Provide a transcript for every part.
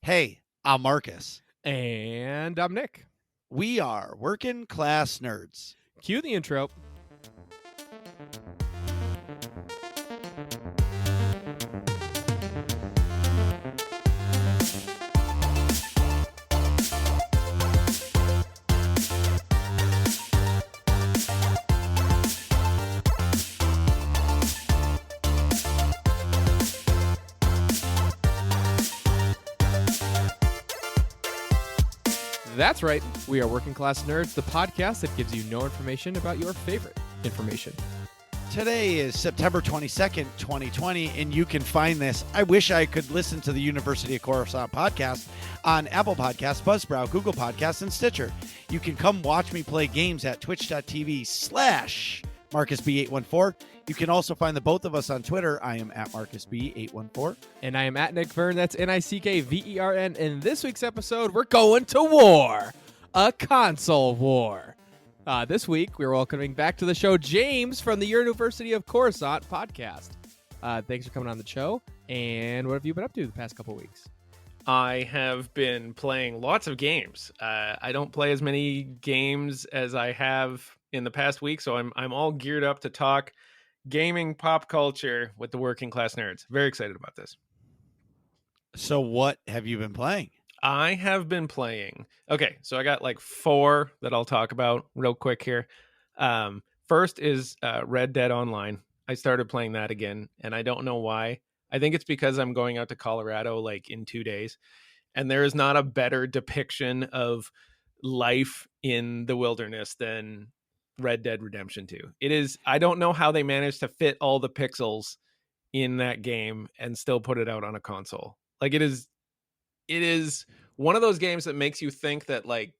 Hey, I'm Marcus. And I'm Nick. We are working class nerds. Cue the intro. That's right. We are Working Class Nerds, the podcast that gives you no information about your favorite information. Today is September 22nd, 2020, and you can find this. I wish I could listen to the University of Coruscant podcast on Apple Podcasts, Buzzsprout, Google Podcasts, and Stitcher. You can come watch me play games at twitch.tv/MarcusB814. You can also find the both of us on Twitter. I am at MarcusB814. And I am at Nick Vern. That's NickVern. In this week's episode, we're going to war. A console war. This week, we're welcoming back to the show James from the University of Coruscant podcast. Thanks for coming on the show. And what have you been up to the past couple weeks? I have been playing lots of games. I don't play as many games as I have in the past week, so I'm all geared up to talk gaming pop culture with the Working Class Nerds. Very excited about this. So what have you been playing? I have been playing. Okay, so I got like 4 that I'll talk about real quick here. First is Red Dead Online. I started playing that again, and I don't know why. I think it's because I'm going out to Colorado like in 2 days, and there is not a better depiction of life in the wilderness than Red Dead Redemption 2. It is. I don't know how they managed to fit all the pixels in that game and still put it out on a console. Like it is one of those games that makes you think that like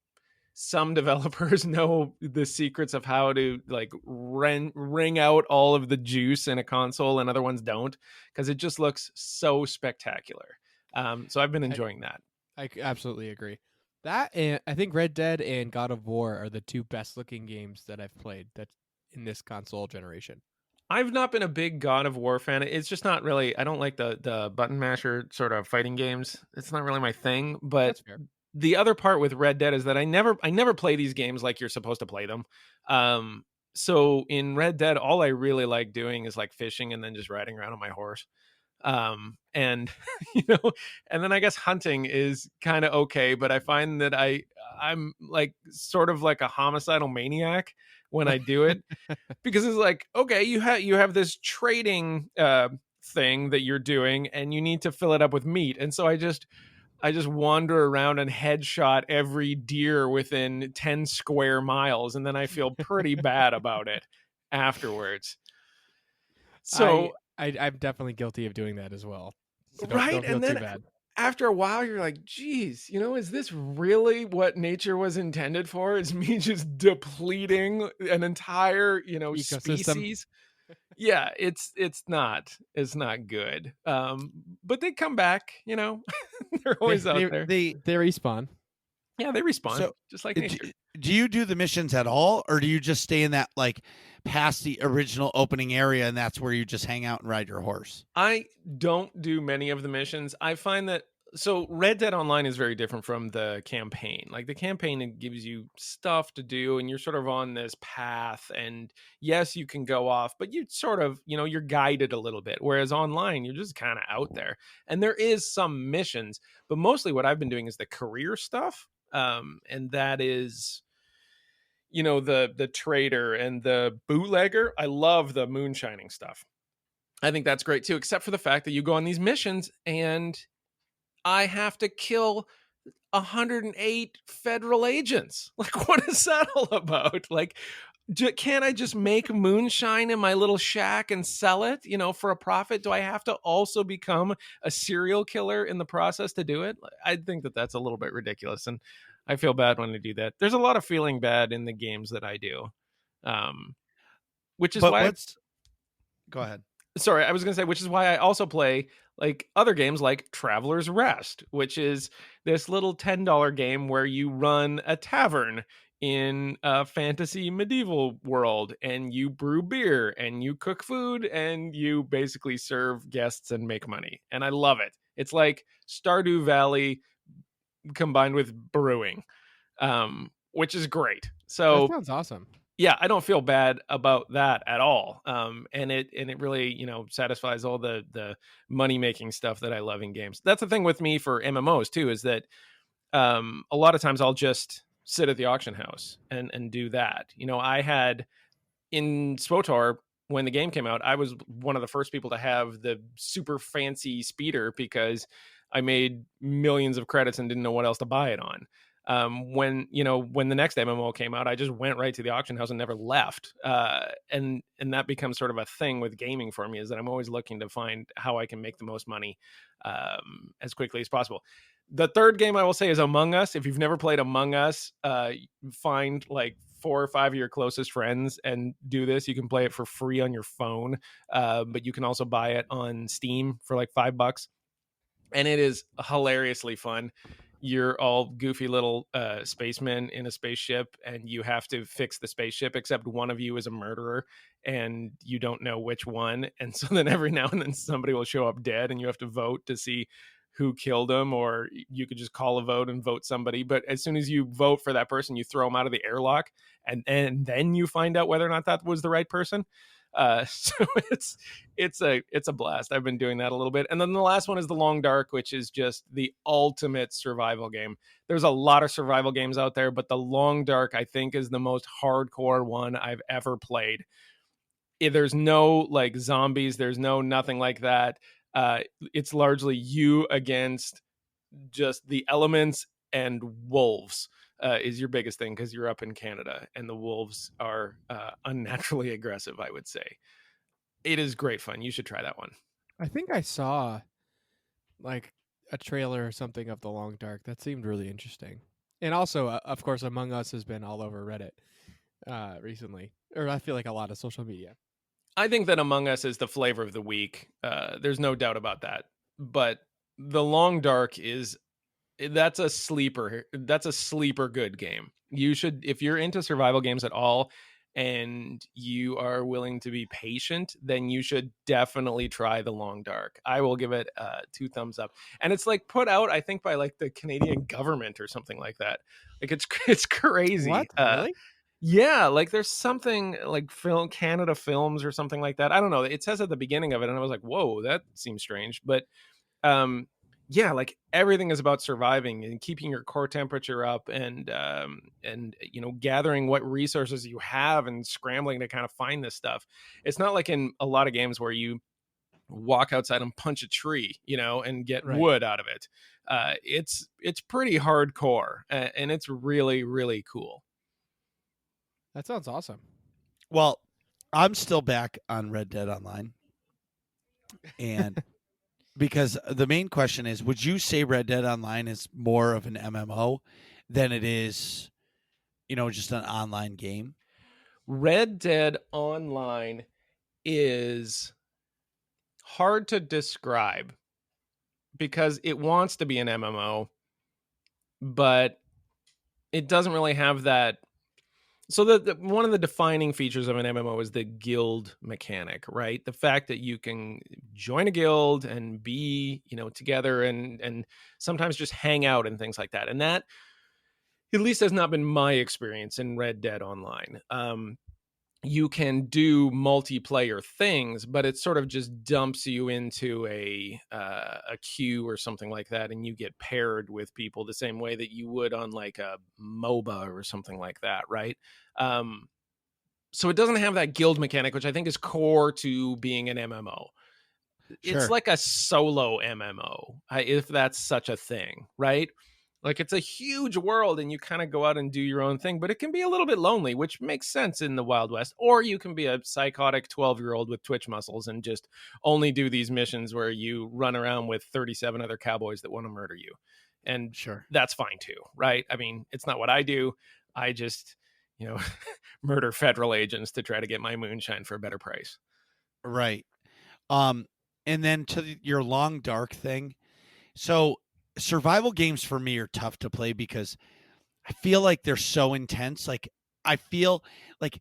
some developers know the secrets of how to like wring out all of the juice in a console and other ones don't, because it just looks so spectacular. So I've been enjoying that. I absolutely agree. That and I think Red Dead and God of War are the two best looking games that I've played that's in this console generation. I've not been a big God of War fan. It's just not really, I don't like the button masher sort of fighting games. It's not really my thing. But That's fair. The other part with Red Dead is that I never play these games like you're supposed to play them. So in Red Dead, all I really like doing is like fishing and then just riding around on my horse. And and then I guess hunting is kind of okay, but I find that I'm like sort of like a homicidal maniac when I do it, because it's like, okay, you have this trading thing that you're doing and you need to fill it up with meat. And so I just wander around and headshot every deer within 10 square miles, and then I feel pretty bad about it afterwards. So I'm definitely guilty of doing that as well. So right, don't feel and then too bad. after a while, you're like, geez, is this really what nature was intended for? Is me just depleting an entire, Ecosystem. species? Yeah, it's not good. But they come back, they're always out there. They respawn. Yeah, they respawn, So, just like nature. Do you do the missions at all, or do you just stay in that like past the original opening area and that's where you just hang out and ride your horse? I don't do many of the missions. I find that so Red Dead Online is very different from the campaign. Like the campaign, it gives you stuff to do and you're sort of on this path, and yes, you can go off, but you sort of, you're guided a little bit. Whereas online, you're just kind of out there, and there is some missions, but mostly what I've been doing is the career stuff. And that is, the trader and the bootlegger. I love the moonshining stuff. I think that's great too, except for the fact that you go on these missions and I have to kill 108 federal agents. Like, what is that all about? Like, can't I just make moonshine in my little shack and sell it, for a profit? Do I have to also become a serial killer in the process to do it? I think that that's a little bit ridiculous, and I feel bad when I do that. There's a lot of feeling bad in the games that I do, which is why. Go ahead. Sorry, I was going to say, which is why I also play like other games like Traveler's Rest, which is this little $10 game where you run a tavern in a fantasy medieval world, and you brew beer and you cook food and you basically serve guests and make money. And I love it. It's like Stardew Valley, combined with brewing, which is great. That So sounds awesome. yeah, I don't feel bad about that at all. And it really, satisfies all the money making stuff that I love in games. That's the thing with me for MMOs too, is that a lot of times I'll just sit at the auction house and do that. I had in SWTOR, when the game came out, I was one of the first people to have the super fancy speeder because I made millions of credits and didn't know what else to buy it on. When the next MMO came out, I just went right to the auction house and never left. And that becomes sort of a thing with gaming for me, is that I'm always looking to find how I can make the most money as quickly as possible. The third game I will say is Among Us. If you've never played Among Us, find like 4 or 5 of your closest friends and do this. You can play it for free on your phone, but you can also buy it on Steam for like $5. And it is hilariously fun. You're all goofy little spacemen in a spaceship, and you have to fix the spaceship, except one of you is a murderer and you don't know which one. And so then every now and then somebody will show up dead and you have to vote to see who killed him, or you could just call a vote and vote somebody. But as soon as you vote for that person, you throw them out of the airlock, and then you find out whether or not that was the right person. So it's a blast. I've been doing that a little bit. And then the last one is The Long Dark, which is just the ultimate survival game. There's a lot of survival games out there, but The Long Dark, I think, is the most hardcore one I've ever played. There's no like zombies, there's no nothing like that. It's largely you against just the elements, and wolves is your biggest thing because you're up in Canada and the wolves are unnaturally aggressive, I would say. It is great fun. You should try that one. I think I saw like a trailer or something of The Long Dark. That seemed really interesting. And also, of course, Among Us has been all over Reddit recently, or I feel like a lot of social media. I think that Among Us is the flavor of the week. There's no doubt about that. But The Long Dark that's a sleeper. That's a sleeper good game. You should, if you're into survival games at all and you are willing to be patient, then you should definitely try The Long Dark. I will give it 2 thumbs up. And it's like put out, I think, by like the Canadian government or something like that. Like it's crazy. What? Really? Yeah, like there's something like Canada Films or something like that. I don't know. It says at the beginning of it, and I was like, whoa, that seems strange. But yeah, like everything is about surviving and keeping your core temperature up, and gathering what resources you have and scrambling to kind of find this stuff. It's not like in a lot of games where you walk outside and punch a tree, and get wood out of it. It's pretty hardcore, and it's really, really cool. That sounds awesome. Well, I'm still back on Red Dead Online. And because the main question is, would you say Red Dead Online is more of an MMO than it is, just an online game? Red Dead Online is hard to describe because it wants to be an MMO, but it doesn't really have that. So one of the defining features of an MMO is the guild mechanic, right? The fact that you can join a guild and be, together and sometimes just hang out and things like that. And that, at least, has not been my experience in Red Dead Online. You can do multiplayer things, but it sort of just dumps you into a queue or something like that, and you get paired with people the same way that you would on like a MOBA or something like that, right? So it doesn't have that guild mechanic, which I think is core to being an MMO. It's Sure. like a solo MMO, if that's such a thing, right? Like it's a huge world and you kind of go out and do your own thing, but it can be a little bit lonely, which makes sense in the Wild West. Or you can be a psychotic 12-year-old with twitch muscles and just only do these missions where you run around with 37 other cowboys that want to murder you. And Sure, that's fine too, right? I mean, it's not what I do. I just, murder federal agents to try to get my moonshine for a better price. right. And then to your Long Dark thing. So survival games for me are tough to play because I feel like they're so intense. Like I feel like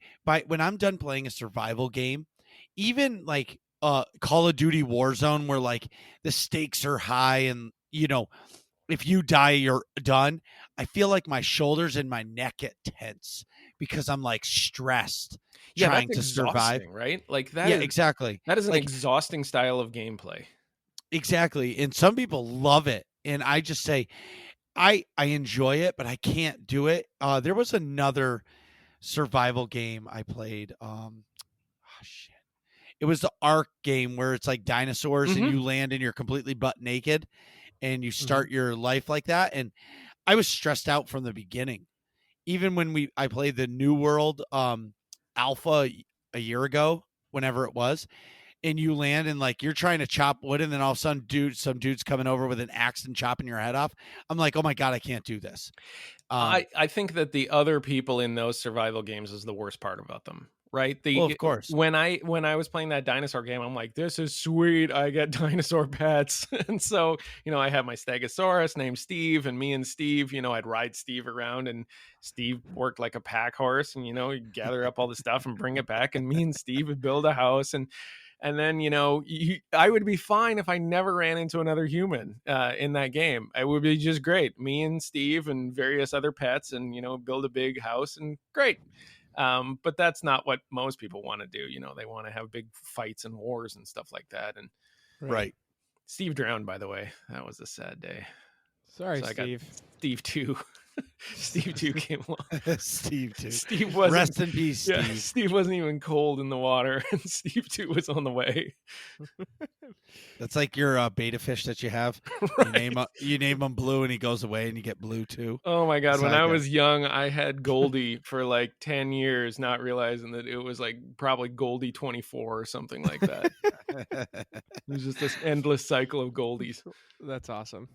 when I'm done playing a survival game, even like Call of Duty Warzone, where like the stakes are high and if you die, you're done. I feel like my shoulders and my neck get tense because I'm like stressed Yeah, trying that's to survive. exhausting, right? Like Yeah, exactly. that is an Like exhausting style of gameplay. exactly. And some people love it. And I just say I enjoy it, but I can't do it. There was another survival game I played. Shit. It was the Ark game where it's like dinosaurs and Mhm. you land and you're completely butt naked and you Mhm. start your life like that. And I was stressed out from the beginning. Even when I played the New World alpha a year ago, whenever it was, and you land and like you're trying to chop wood, and then all of a sudden, some dude's coming over with an axe and chopping your head off. I'm like, oh my god, I can't do this. I think that the other people in those survival games is the worst part about them, right? Well, of course. When I was playing that dinosaur game, I'm like, this is sweet. I get dinosaur pets. And so, I had my Stegosaurus named Steve, and me and Steve, I'd ride Steve around, and Steve worked like a pack horse, and he'd gather up all the stuff and bring it back, and me and Steve would build a house. And then, I would be fine if I never ran into another human in that game. It would be just great. Me and Steve and various other pets, and, build a big house, and great. But that's not what most people want to do. They want to have big fights and wars and stuff like that. And Right. Steve drowned, by the way. That was a sad day. Sorry, So I got Steve. Steve 2. Steve 2 came along. Steve too. Steve wasn't. Rest in peace, Steve. Yeah, Steve wasn't even cold in the water, and Steve 2 was on the way. That's like your beta fish that you have. Right. You name him Blue, and he goes away, and you get Blue too. Oh my god, It's when like I that. was young, I had Goldie for like 10 years, not realizing that it was like probably Goldie 24 or something like that. It was just this endless cycle of Goldies. That's awesome.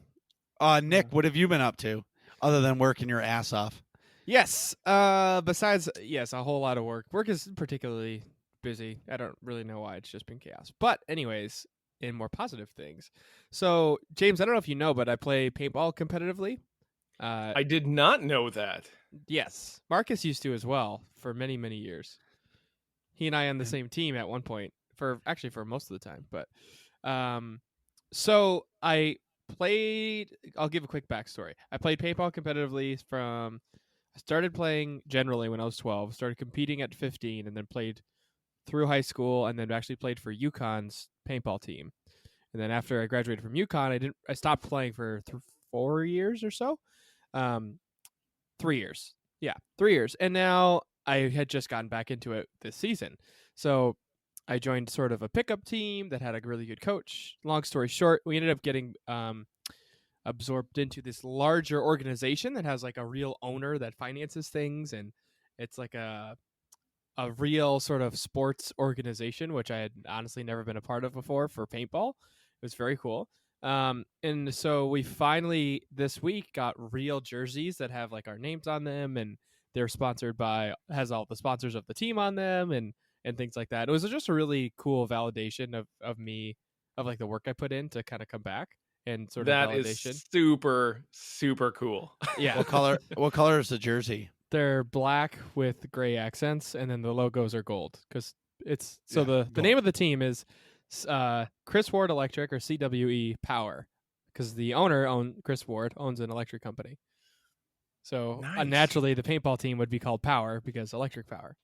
Nick, what have you been up to other than working your ass off? Yes. Besides, yes, a whole lot of work. Work is particularly busy. I don't really know why. It's just been chaos. But anyways, in more positive things. So, James, I don't know if you know, but I play paintball competitively. I did not know that. Yes, Marcus used to as well for many, many years. He and I on the same team at one point for most of the time. But so I played. I'll give a quick backstory. I played paintball competitively I started playing generally when I was 12. Started competing at 15, and then played through high school, and then actually played for UConn's paintball team. And then after I graduated from UConn, I stopped playing for 4 years or so. 3 years. Yeah, 3 years. And now I had just gotten back into it this season. So I joined sort of a pickup team that had a really good coach. Long story short, we ended up getting absorbed into this larger organization that has like a real owner that finances things, and it's like a real sort of sports organization, which I had honestly never been a part of before for paintball. It was very cool. And so we finally this week got real jerseys that have like our names on them, and they're sponsored by has all the sponsors of the team on them, and things like that. It was just a really cool validation of me, of like the work I put in to kind of come back, and sort That of validation. is super, super cool. Yeah. What color is the jersey? They're black with gray accents, and then the logos are gold because it's so Yeah, the name of the team is Chris Ward Electric, or CWE Power, because the owner Chris Ward owns an electric company. So Nice. naturally, the paintball team would be called Power because electric power.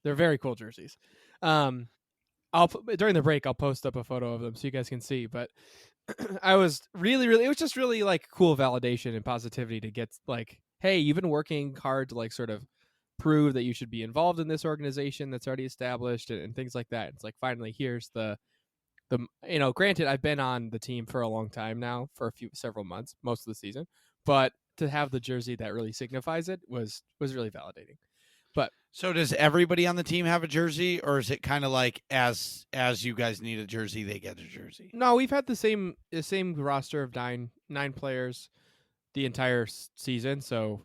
They're very cool jerseys. During the break, I'll post up a photo of them so you guys can see. But I was really, it was just really like cool validation and positivity to get like, hey, you've been working hard to like sort of prove that you should be involved in this organization that's already established, and things like that. It's like finally here's the granted I've been on the team for a long time now, for several months, most of the season, but to have the jersey that really signifies it was really validating. But so does everybody on the team have a jersey, or is it kind of like as you guys need a jersey, they get a jersey? No, we've had the same roster of nine players the entire season. So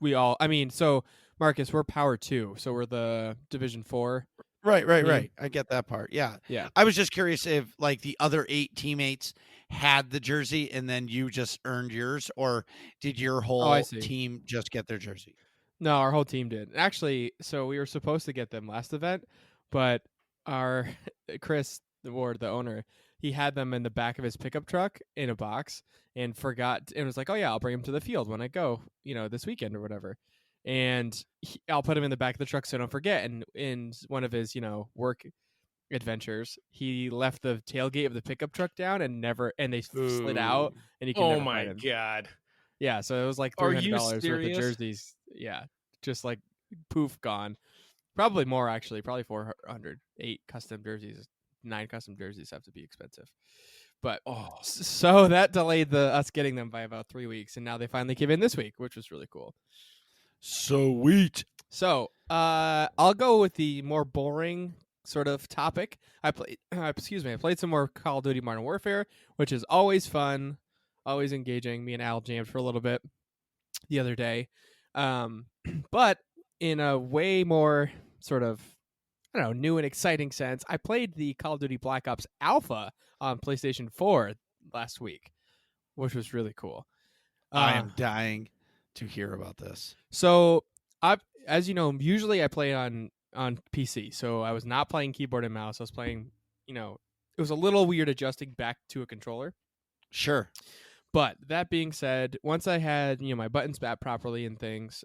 so Marcus, we're Power 2, so we're the Division 4. Right. I get that part. Yeah. I was just curious if like the other 8 teammates had the jersey and then you just earned yours, or did your whole team just get their jersey? No, our whole team did. Actually, so we were supposed to get them last event, but our Chris Ward, the owner, he had them in the back of his pickup truck in a box and forgot and was like, oh yeah, I'll bring him to the field when I go, this weekend or whatever. And I'll put him in the back of the truck so I don't forget. And in one of his, work adventures, he left the tailgate of the pickup truck down and they slid out and you can never my find him. God. Yeah, so it was like $300 worth of jerseys. Yeah, just like poof, gone. Probably more, actually. Probably 400. 8 custom jerseys. 9 custom jerseys have to be expensive. But so that delayed us getting them by about 3 weeks, and now they finally came in this week, which was really cool. Sweet. So I'll go with the more boring sort of topic. I played some more Call of Duty Modern Warfare, which is always fun, always engaging. Me and Al jammed for a little bit the other day. But in a way more sort of, I don't know, new and exciting sense, I played the Call of Duty Black Ops Alpha on PlayStation 4 last week, which was really cool. I am dying to hear about this. So, as you know, usually I play on PC, so I was not playing keyboard and mouse. I was playing, it was a little weird adjusting back to a controller. Sure. But that being said, once I had, my buttons back properly and things,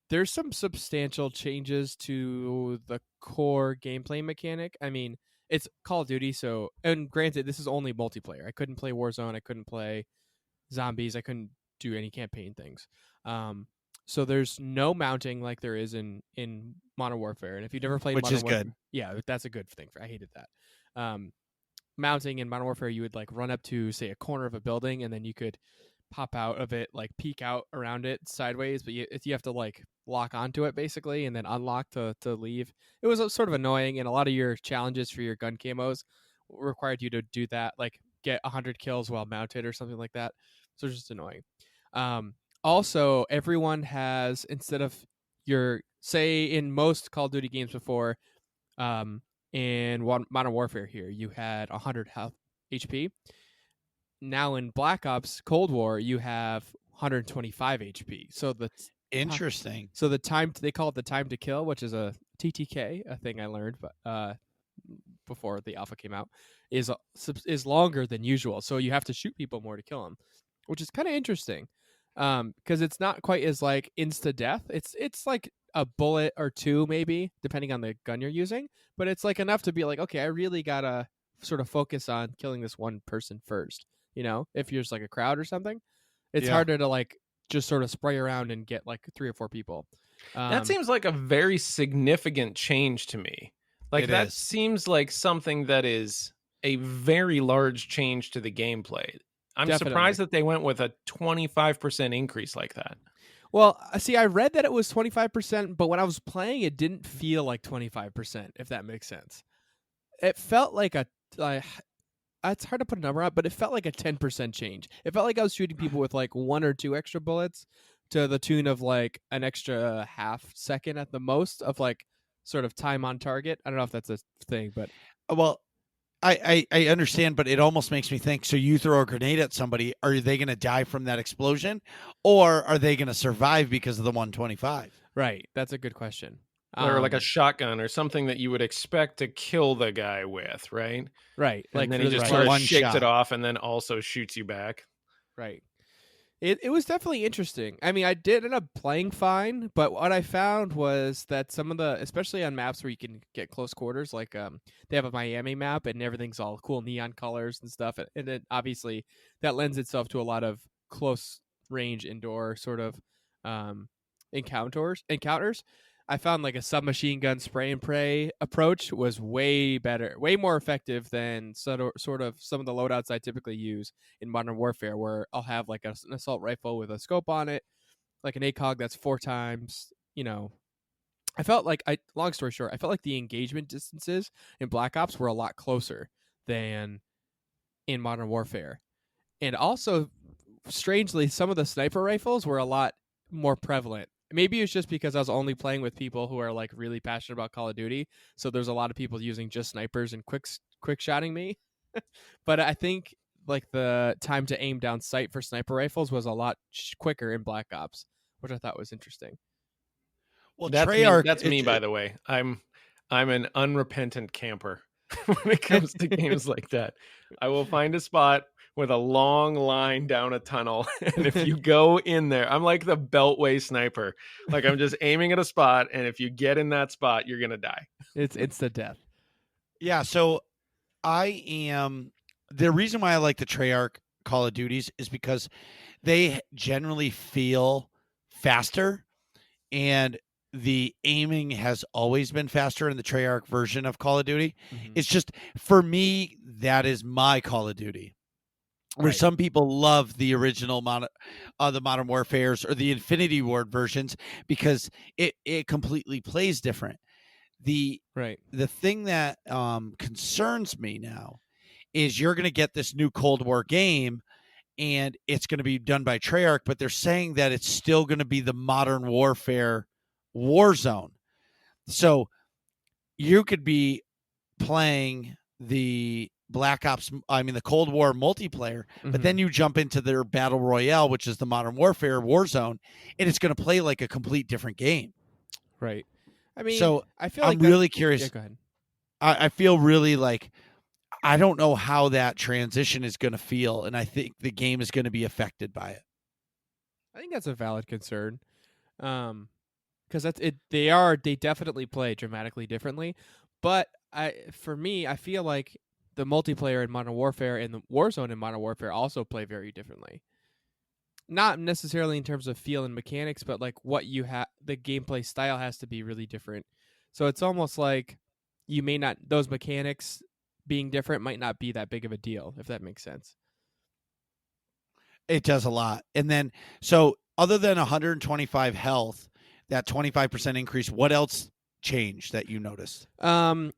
there's some substantial changes to the core gameplay mechanic. I mean, it's Call of Duty, so, and granted, this is only multiplayer. I couldn't play Warzone. I couldn't play zombies. I couldn't do any campaign things. So there's no mounting like there is in Modern Warfare. And if you've never played Which Modern is Warfare, good. Yeah, that's a good thing. I hated that. Mounting in Modern Warfare, you would like run up to, say, a corner of a building, and then you could pop out of it, like peek out around it sideways, but you have to like lock onto it basically and then unlock to leave. It was sort of annoying, and a lot of your challenges for your gun camos required you to do that, like get 100 kills while mounted or something like that. So it's just annoying. Also, everyone has, instead of say in most Call of Duty games before, in Modern Warfare here, you had 100 health HP. Now in Black Ops Cold War, you have 125 HP. So Interesting. So the time, they call it the time to kill, which is a TTK, a thing I learned before the alpha came out, is longer than usual. So you have to shoot people more to kill them, which is kind of interesting. Because it's not quite as like insta death. It's like a bullet or two maybe, depending on the gun you're using, but it's like enough to be like, okay, I really gotta sort of focus on killing this one person first. If you're just like a crowd or something, it's harder to like just sort of spray around and get like 3 or 4 people. That seems like a very significant change to me. Like that seems like something that is a very large change to the gameplay. I'm surprised that they went with a 25% increase like that. Well, see, I read that it was 25%, but when I was playing, it didn't feel like 25%, if that makes sense. It felt like it's hard to put a number on, but it felt like a 10% change. It felt like I was shooting people with like 1 or 2 extra bullets to the tune of like an extra half second at the most of like sort of time on target. I don't know if that's a thing, but well, I understand, but it almost makes me think, so you throw a grenade at somebody, are they going to die from that explosion, or are they going to survive because of the 125? Right. That's a good question. Or like a shotgun or something that you would expect to kill the guy with, right? Right. And like then he just sort of shakes it off and then also shoots you back. Right. It was definitely interesting. I mean, I did end up playing fine, but what I found was that some of the, especially on maps where you can get close quarters, like they have a Miami map and everything's all cool neon colors and stuff, and then obviously that lends itself to a lot of close range indoor sort of encounters. I found like a submachine gun spray and pray approach was way better, way more effective than sort of some of the loadouts I typically use in Modern Warfare, where I'll have like an assault rifle with a scope on it, like an ACOG that's 4 times, I felt like, long story short, I felt like the engagement distances in Black Ops were a lot closer than in Modern Warfare. And also, strangely, some of the sniper rifles were a lot more prevalent. Maybe it's just because I was only playing with people who are like really passionate about Call of Duty, so there's a lot of people using just snipers and quick shotting me. But I think like the time to aim down sight for sniper rifles was a lot quicker in Black Ops, which I thought was interesting. Well, that's me, by the way. I'm an unrepentant camper. when it comes to games like that. I will find a spot with a long line down a tunnel, and if you go in there, I'm like the Beltway sniper. Like I'm just aiming at a spot, and if you get in that spot, you're gonna die. It's instant death. Yeah, so the reason why I like the Treyarch Call of Duties is because they generally feel faster, and the aiming has always been faster in the Treyarch version of Call of Duty. Mhm. It's just, for me, that is my Call of Duty. Where Right. some people love the original the Modern Warfares or the Infinity Ward versions because it completely plays different. The Right. thing that concerns me now is you're going to get this new Cold War game, and it's going to be done by Treyarch, but they're saying that it's still going to be the Modern Warfare Warzone. So you could be playing the the Cold War multiplayer, but then you jump into their Battle Royale, which is the Modern Warfare Warzone, and it's going to play like a complete different game. Right. I mean, So I feel I'm like really curious. Yeah, go ahead. I feel really like I don't know how that transition is going to feel, and I think the game is going to be affected by it. I think that's a valid concern. Because that's it. They definitely play dramatically differently, but for me, I feel like the multiplayer in Modern Warfare and the Warzone in Modern Warfare also play very differently. Not necessarily in terms of feel and mechanics, but like what you have, the gameplay style has to be really different. So it's almost like you may not, those mechanics being different might not be that big of a deal, if that makes sense. It does a lot. And then, so other than 125 health, that 25% increase, what else changed that you noticed?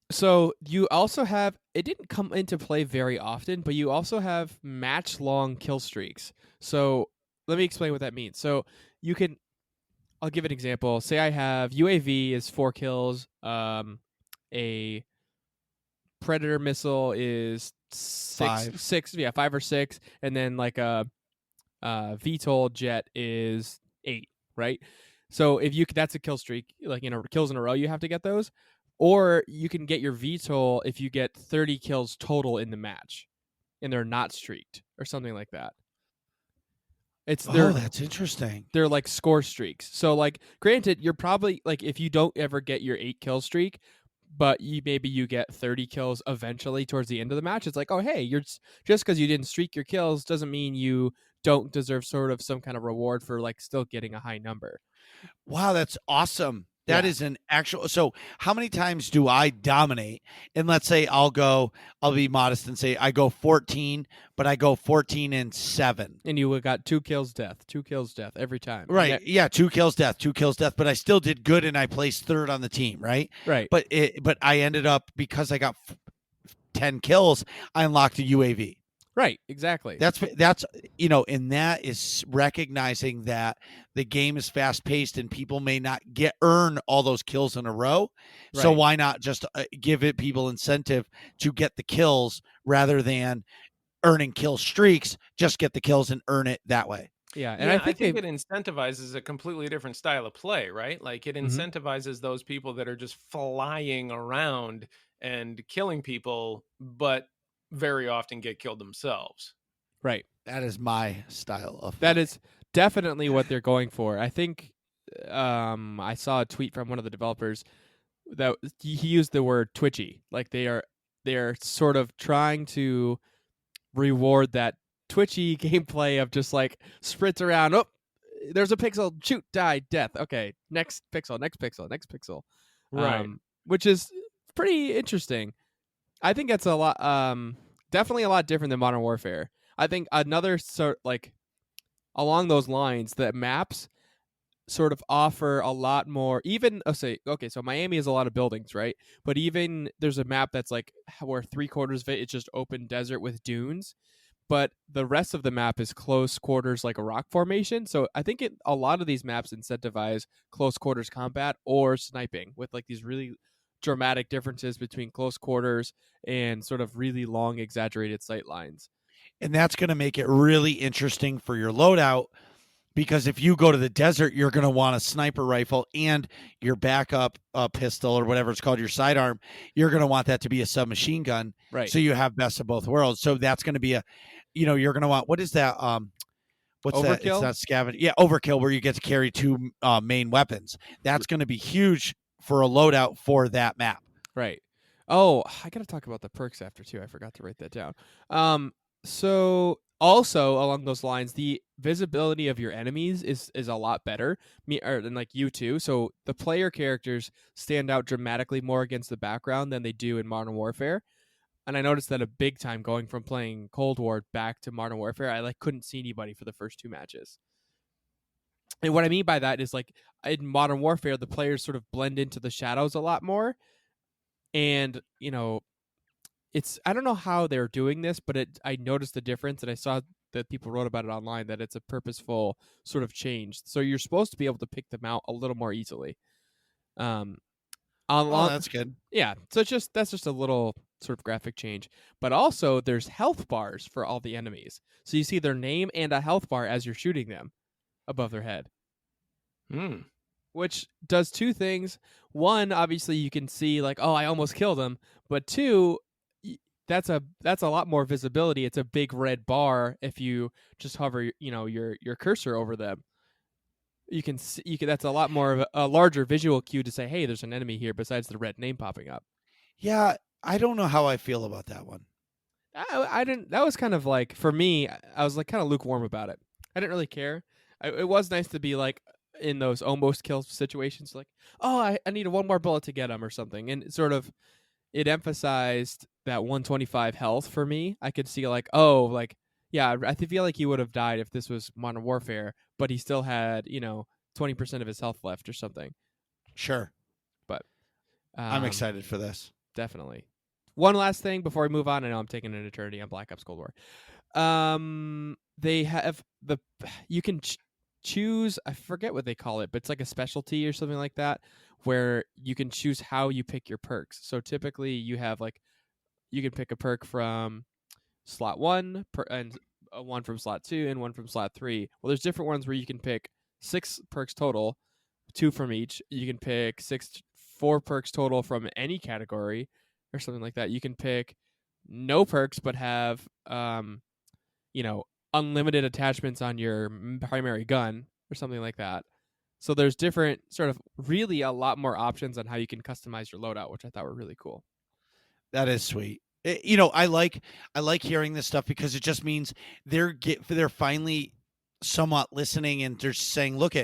So you also have, it didn't come into play very often, but you also have match long kill streaks. So let me explain what that means. So you can, I'll give an example. Say I have UAV is 4 kills, a Predator missile is 5. 5 or 6, and then like a VTOL jet is 8, right? So if you that's a kill streak, like kills in a row, you have to get those, or you can get your VTOL if you get 30 kills total in the match, and they're not streaked or something like that. That's interesting. They're like score streaks. So like, granted, you're probably like, if you don't ever get your 8 kill streak, but maybe you get 30 kills eventually towards the end of the match, it's like, oh hey, you're just because you didn't streak your kills doesn't mean you don't deserve sort of some kind of reward for like still getting a high number. Wow, that's awesome. That is an actual. So how many times do I dominate? And let's say I'll be modest and say I go 14, but I go 14 and 7. And you got 2 kills death every time. Right. Yeah. 2 kills death, but I still did good and I placed third on the team. Right. Right. But I ended up, because I got 10 kills, I unlocked a UAV. Right, exactly. That's and that is recognizing that the game is fast paced and people may not earn all those kills in a row. Right. So why not just give people incentive to get the kills rather than earning kill streaks? Just get the kills and earn it that way. Yeah, and I think it incentivizes a completely different style of play, right? Like it incentivizes those people that are just flying around and killing people, but very often get killed themselves. Right. That is my style of that is definitely what they're going for. I think I saw a tweet from one of the developers that he used the word twitchy. Like they're sort of trying to reward that twitchy gameplay of just like sprints around. Oh, there's a pixel, shoot, die, death. Okay, next pixel. Right. Which is pretty interesting. I think that's a lot, definitely a lot different than Modern Warfare. I think another sort like along those lines, the maps sort of offer a lot more. Even so Miami has a lot of buildings, right? But even there's a map that's like where 3/4 of it is just open desert with dunes, but the rest of the map is close quarters, like a rock formation. So I think a lot of these maps incentivize close quarters combat or sniping with like these really dramatic differences between close quarters and sort of really long exaggerated sight lines. And that's going to make it really interesting for your loadout Because if you go to the desert, you're going to want a sniper rifle and your backup pistol or whatever it's called, your sidearm. You're going to want that to be a submachine gun. Right. So you have best of both worlds. So that's going to be you're going to want, what is that? What's Overkill? that? It's not scavenge. Yeah, overkill, where you get to carry two main weapons. That's going to be huge for a loadout for that map. Right. Oh, I got to talk about the perks after too. I forgot to write that down. So also along those lines, the visibility of your enemies is a lot better than like you two. So the player characters stand out dramatically more against the background than they do in Modern Warfare. And I noticed that a big time going from playing Cold War back to Modern Warfare, I like couldn't see anybody for the first 2 matches. And what I mean by that is like in Modern Warfare, the players sort of blend into the shadows a lot more. And, I don't know how they're doing this, but I noticed the difference, and I saw that people wrote about it online, that it's a purposeful sort of change. So you're supposed to be able to pick them out a little more easily. That's good. Yeah, so that's just a little sort of graphic change. But also, there's health bars for all the enemies. So you see their name and a health bar as you're shooting them above their head. Which does 2 things. One, obviously, you can see like, oh, I almost killed him. But 2, that's a lot more visibility. It's a big red bar if you just hover, your cursor over them. You can see, that's a lot more of a larger visual cue to say, hey, there's an enemy here besides the red name popping up. Yeah, I don't know how I feel about that one. I didn't. That was kind of like, for me, I was like kind of lukewarm about it. I didn't really care. It was nice to be like in those almost kill situations, like, oh, I need 1 more bullet to get him or something, and it emphasized that 125 health for me. I could see like, oh, like, yeah, I feel like he would have died if this was Modern Warfare, but he still had 20% of his health left or something. Sure, but I'm excited for this. Definitely. One last thing before we move on. I know I'm taking an eternity on Black Ops Cold War. They have you can choose, I forget what they call it, but it's like a specialty or something like that, where you can choose how you pick your perks. So typically you have like, you can pick a perk from slot 1 and 1 from slot 2 and 1 from slot 3. Well, there's different ones where you can pick 6 perks total, 2 from each. You can pick 4 perks total from any category or something like that. You can pick no perks but have unlimited attachments on your primary gun or something like that. So there's different sort of really a lot more options on how you can customize your loadout, which I thought were really cool. That is sweet. I like hearing this stuff because it just means they're finally somewhat listening, and they're saying, look,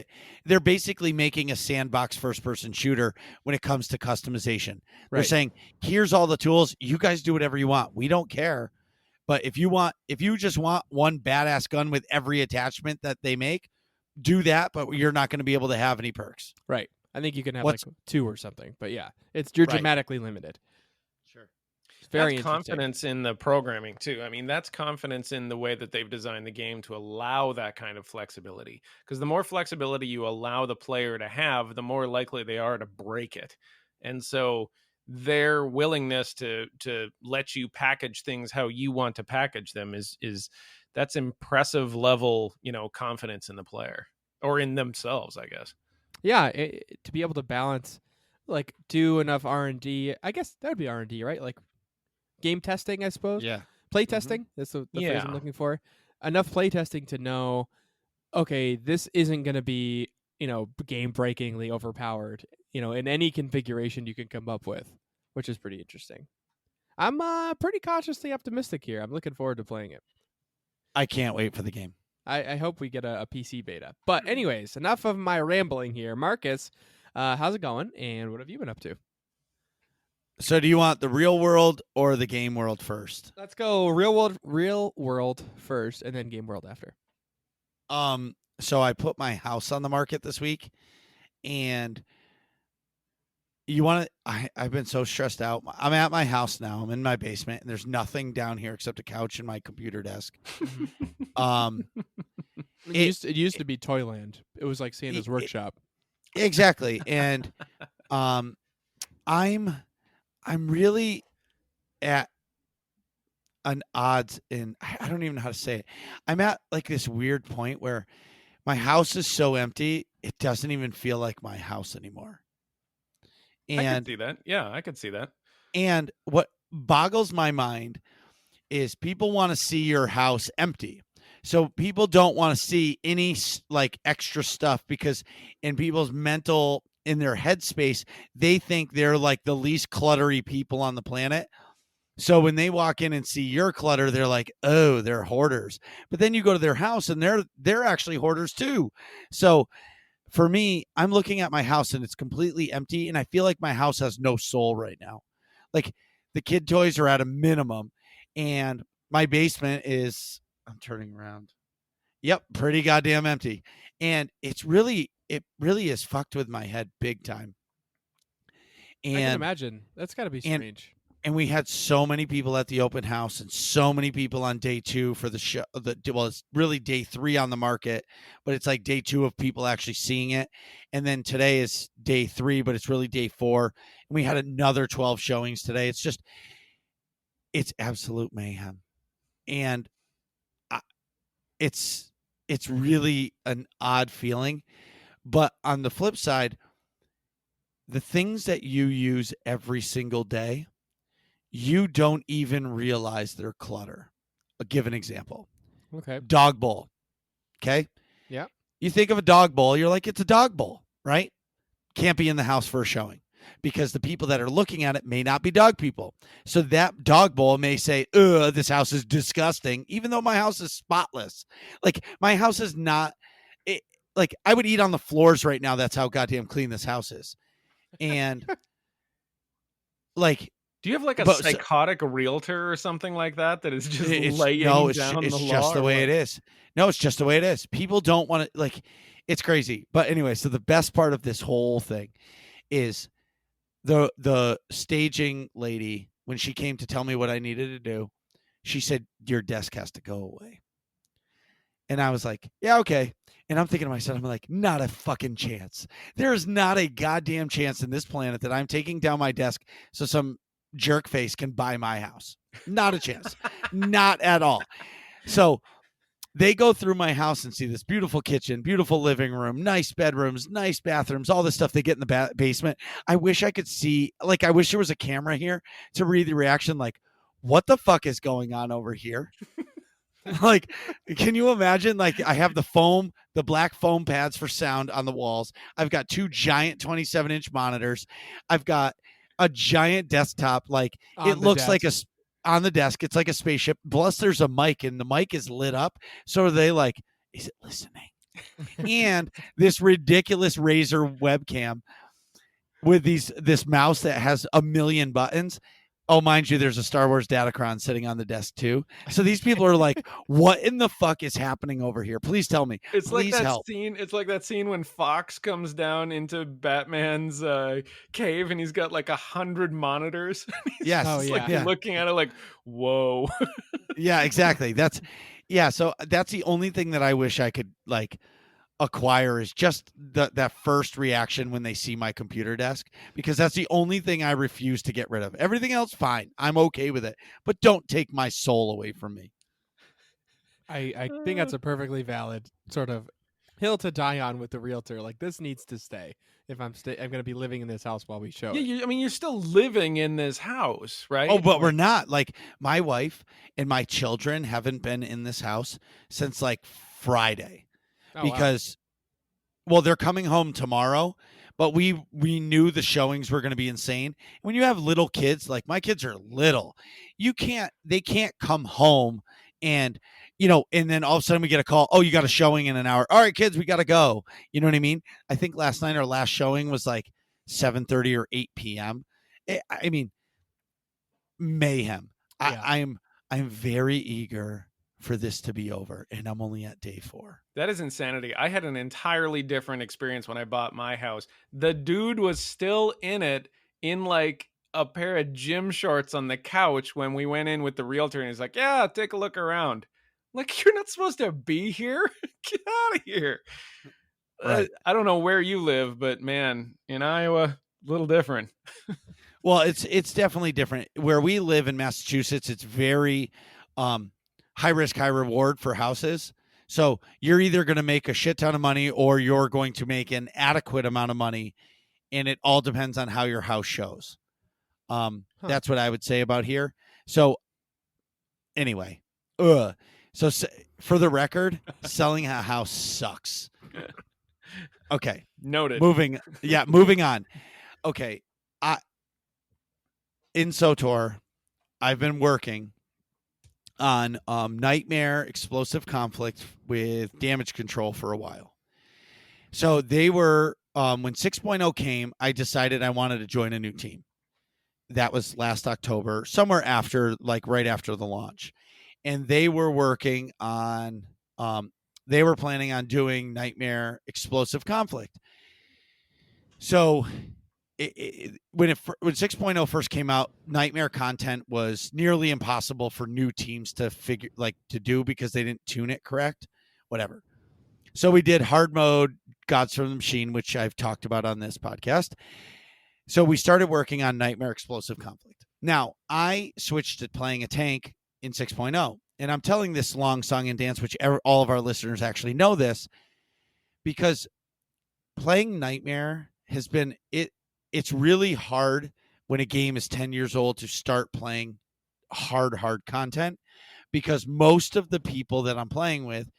they're basically making a sandbox first-person shooter when it comes to customization. Right. They're saying, here's all the tools. You guys do whatever you want. We don't care. But if you just want one badass gun with every attachment that they make, do that. But you're not going to be able to have any perks. Right. I think you can have like 2 or something. But yeah, you're dramatically limited. Sure. That's confidence in the programming too. I mean, that's confidence in the way that they've designed the game to allow that kind of flexibility. Because the more flexibility you allow the player to have, the more likely they are to break it. And so their willingness to let you package things how you want to package them is that's impressive level, confidence in the player or in themselves, I guess. Yeah, to be able to balance, like, do enough R&D. I guess that would be R&D, right? Like game testing, I suppose. Yeah. Play testing. That's the phrase I'm looking for. Enough play testing to know, okay, this isn't going to be, game breakingly overpowered, in any configuration you can come up with, which is pretty interesting. I'm pretty cautiously optimistic here. I'm looking forward to playing it. I can't wait for the game. I hope we get a PC beta. But anyways, enough of my rambling here. Marcus, how's it going? And what have you been up to? So do you want the real world or the game world first? Let's go real world first and then game world after. So I put my house on the market this week, and I've been so stressed out. I'm at my house now. I'm in my basement, and there's nothing down here except a couch and my computer desk. It used to be Toyland. It was like Santa's workshop. Exactly. And I'm really at an odds in, I don't even know how to say it. I'm at like this weird point where My house is so empty, it doesn't even feel like my house anymore. I could And see that. Yeah, I could see that. and what boggles my mind is people want to see your house empty. So people don't want to see any like extra stuff because in people's mental in their headspace, they think they're like the least cluttery people on the planet. So when they walk in and see your clutter, they're like, "Oh, they're hoarders." But then you go to their house and they're actually hoarders too. So for me, I'm looking at my house and it's completely empty and I feel like my house has no soul right now. Like the kid toys are at a minimum and my basement is I'm turning around. Yep, pretty goddamn empty. And it really is fucked with my head big time. I can And imagine. That's got to be and strange. and we had so many people at the open house and so many people on day 2 for the show. Well, it's really day 3 on the market, but it's like day 2 of people actually seeing it. And then today is day 3, but it's really day 4. And we had another 12 showings today. It's absolute mayhem. And it's really an odd feeling. But on the flip side, the things that you use every single day, you don't even realize they're clutter. I'll give an example. Okay. Dog bowl. Okay. Yeah. You think of a dog bowl, you're like, it's a dog bowl, right? Can't be in the house for a showing because the people that are looking at it may not be dog people. So that dog bowl may say, ugh, this house is disgusting, even though my house is spotless. Like my house is not, like I would eat on the floors right now. That's how goddamn clean this house is. And like, Do you have like a psychotic realtor or something like that is just laying down the law? It's just the way it is. No, it's just the way it is. People don't want to, like, it's crazy. But anyway, so the best part of this whole thing is the staging lady, when she came to tell me what I needed to do, she said, your desk has to go away. And I was like, yeah, okay. And I'm thinking to myself, I'm like, not a fucking chance. There is not a goddamn chance in this planet that I'm taking down my desk so some jerk face can buy my house. Not a chance. Not at all. So they go through my house and see this beautiful kitchen, beautiful living room, nice bedrooms, nice bathrooms, all the stuff they get in the basement. I wish I could see, like, I wish there was a camera here to read the reaction. Like, what the fuck is going on over here? Like, can you imagine? Like, I have the black foam pads for sound on the walls. I've got 2 giant 27-inch monitors. I've got a giant desktop. Like, it looks like on the desk. It's like a spaceship. Plus, there's a mic, and the mic is lit up. So are they like, is it listening? And this ridiculous Razer webcam with this mouse that has a million buttons. Oh, mind you, there's a Star Wars Datacron sitting on the desk too. So these people are like, "What in the fuck is happening over here? Please tell me. It's Please like that help." scene. It's like that scene when Fox comes down into Batman's cave and he's got like 100 monitors. Yes. Oh, Just, yeah. like looking at it like, whoa. Yeah, exactly. So that's the only thing that I wish I could like acquire is just that first reaction when they see my computer desk, because that's the only thing I refuse to get rid of. Everything else, fine. I'm okay with it, but don't take my soul away from me. I think that's a perfectly valid sort of hill to die on with the realtor. Like, this needs to stay. If I'm going to be living in this house while we show it. Yeah, you're still living in this house, right? Oh, but we're not. Like, my wife and my children haven't been in this house since like Friday. Oh, Because well, they're coming home tomorrow, but we knew the showings were going to be insane. When you have little kids, like my kids are little, they can't come home and and then all of a sudden we get a call, oh, you got a showing in an hour. All right, kids, we got to go. You know what I mean? I think last night our last showing was like 7:30 or 8 p.m. I mean, mayhem. Yeah. I'm very eager for this to be over, and I'm only at day 4. That is insanity. I had an entirely different experience when I bought my house. The dude was still in it in like a pair of gym shorts on the couch when we went in with the realtor, and he's like, yeah, take a look around. Like, you're not supposed to be here. Get out of here. Right. I don't know where you live, but man, in Iowa, a little different. Well, it's definitely different. Where we live in Massachusetts, it's very high risk, high reward for houses. So you're either going to make a shit ton of money or you're going to make an adequate amount of money, and it all depends on how your house shows. That's what I would say about here. So anyway, so for the record, selling a house sucks. Okay. Noted. Moving on. Okay. In SOTOR, I've been working on Nightmare Explosive Conflict with damage control for a while. So they were, when 6.0 came, I decided I wanted to join a new team. That was last October, somewhere after, like right after the launch. And they were working on, they were planning on doing Nightmare Explosive Conflict. So when 6.0 first came out, Nightmare content was nearly impossible for new teams to do because they didn't tune it correct, whatever. So we did hard mode, Gods from the Machine, which I've talked about on this podcast. So we started working on Nightmare Explosive Conflict. Now, I switched to playing a tank in 6.0, and I'm telling this long song and dance, which all of our listeners actually know this, because playing Nightmare has been it's really hard when a game is 10 years old to start playing hard content, because most of the people that I'm playing with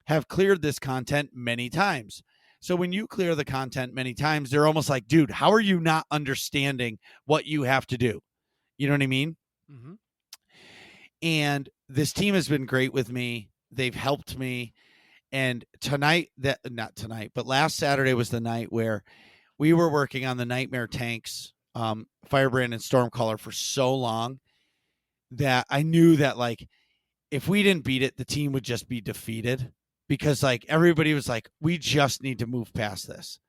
have cleared this content many times. So when you clear the content many times, they're almost like, dude, how are you not understanding what you have to do? You know what I mean? Mm-hmm. And this team has been great with me. They've helped me. And not tonight, but last Saturday was the night where we were working on the Nightmare tanks, Firebrand and Stormcaller, for so long that I knew that, like, if we didn't beat it, the team would just be defeated, because like everybody was like, we just need to move past this.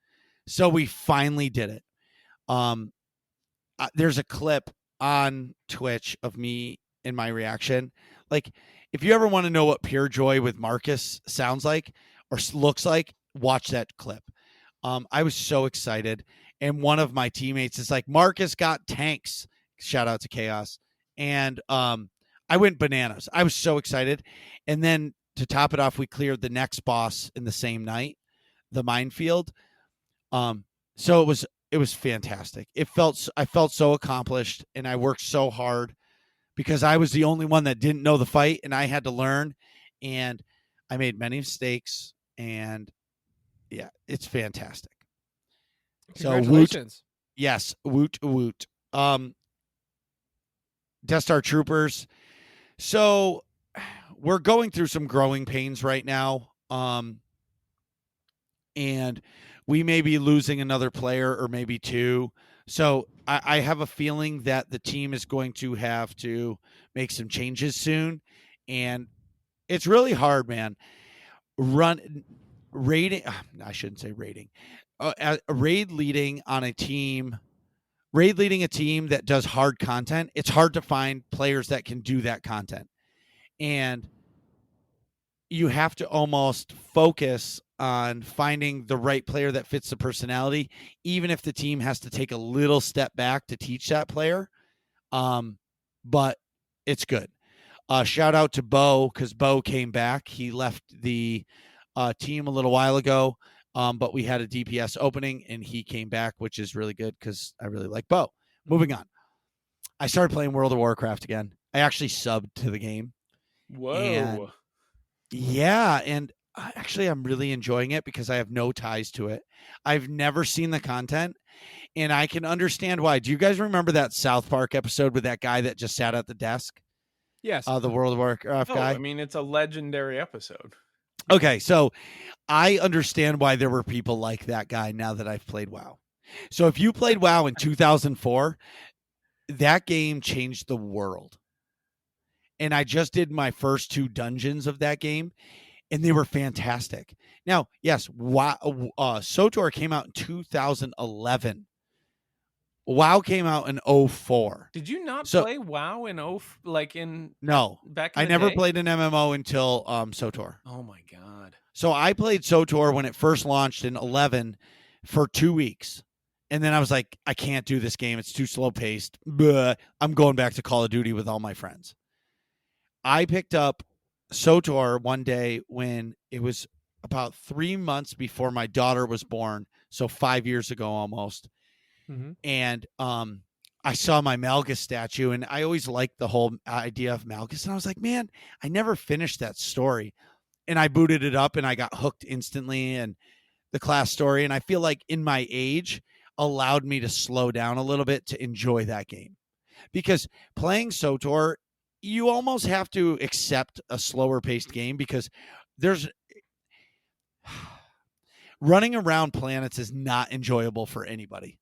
So we finally did it. There's a clip on Twitch of me and my reaction. Like, if you ever want to know what pure joy with Marcus sounds like or looks like, watch that clip. I was so excited. And one of my teammates is like, Marcus got tanks. Shout out to Chaos. And I went bananas. I was so excited. And then to top it off, we cleared the next boss in the same night, the minefield. So it was fantastic. I felt so accomplished, and I worked so hard because I was the only one that didn't know the fight, and I had to learn, and I made many mistakes, and yeah, it's fantastic. Congratulations. So yes, woot. Death Star Troopers. So we're going through some growing pains right now. And we may be losing another player or maybe two. So I have a feeling that the team is going to have to make some changes soon. And it's really hard, man. Raiding, I shouldn't say raiding. Raid leading a team that does hard content. It's hard to find players that can do that content. And you have to almost focus on finding the right player that fits the personality, even if the team has to take a little step back to teach that player. But it's good. Shout out to Bo, because Bo came back. He left the team a little while ago, but we had a DPS opening, and he came back, which is really good because I really like Bo. Moving on. I started playing World of Warcraft again. I actually subbed to the game. Whoa. And yeah, and actually I'm really enjoying it because I have no ties to it. I've never seen the content, and I can understand why. Do you guys remember that South Park episode with that guy that just sat at the desk? Yes. The World of Warcraft guy? I mean, it's a legendary episode. Okay, so I understand why there were people like that guy now that I've played WoW. So if you played WoW in 2004, that game changed the world. And I just did my first 2 dungeons of that game, and they were fantastic. Now, yes, SOTOR came out in 2011. WoW came out in 04. Did you not play WoW in No, back in I the never day? played an MMO until SOTOR. Oh my god. So I played SOTOR when it first launched in 11 for 2 weeks. And then I was like, I can't do this game. It's too slow paced. I'm going back to Call of Duty with all my friends. I picked up SOTOR one day when it was about 3 months before my daughter was born, so 5 years ago almost. Mm-hmm. And I saw my Malgus statue, and I always liked the whole idea of Malgus, and I was like, man, I never finished that story. And I booted it up and I got hooked instantly, and the class story, and I feel like in my age allowed me to slow down a little bit to enjoy that game. Because playing SOTOR, you almost have to accept a slower paced game because there's running around planets is not enjoyable for anybody.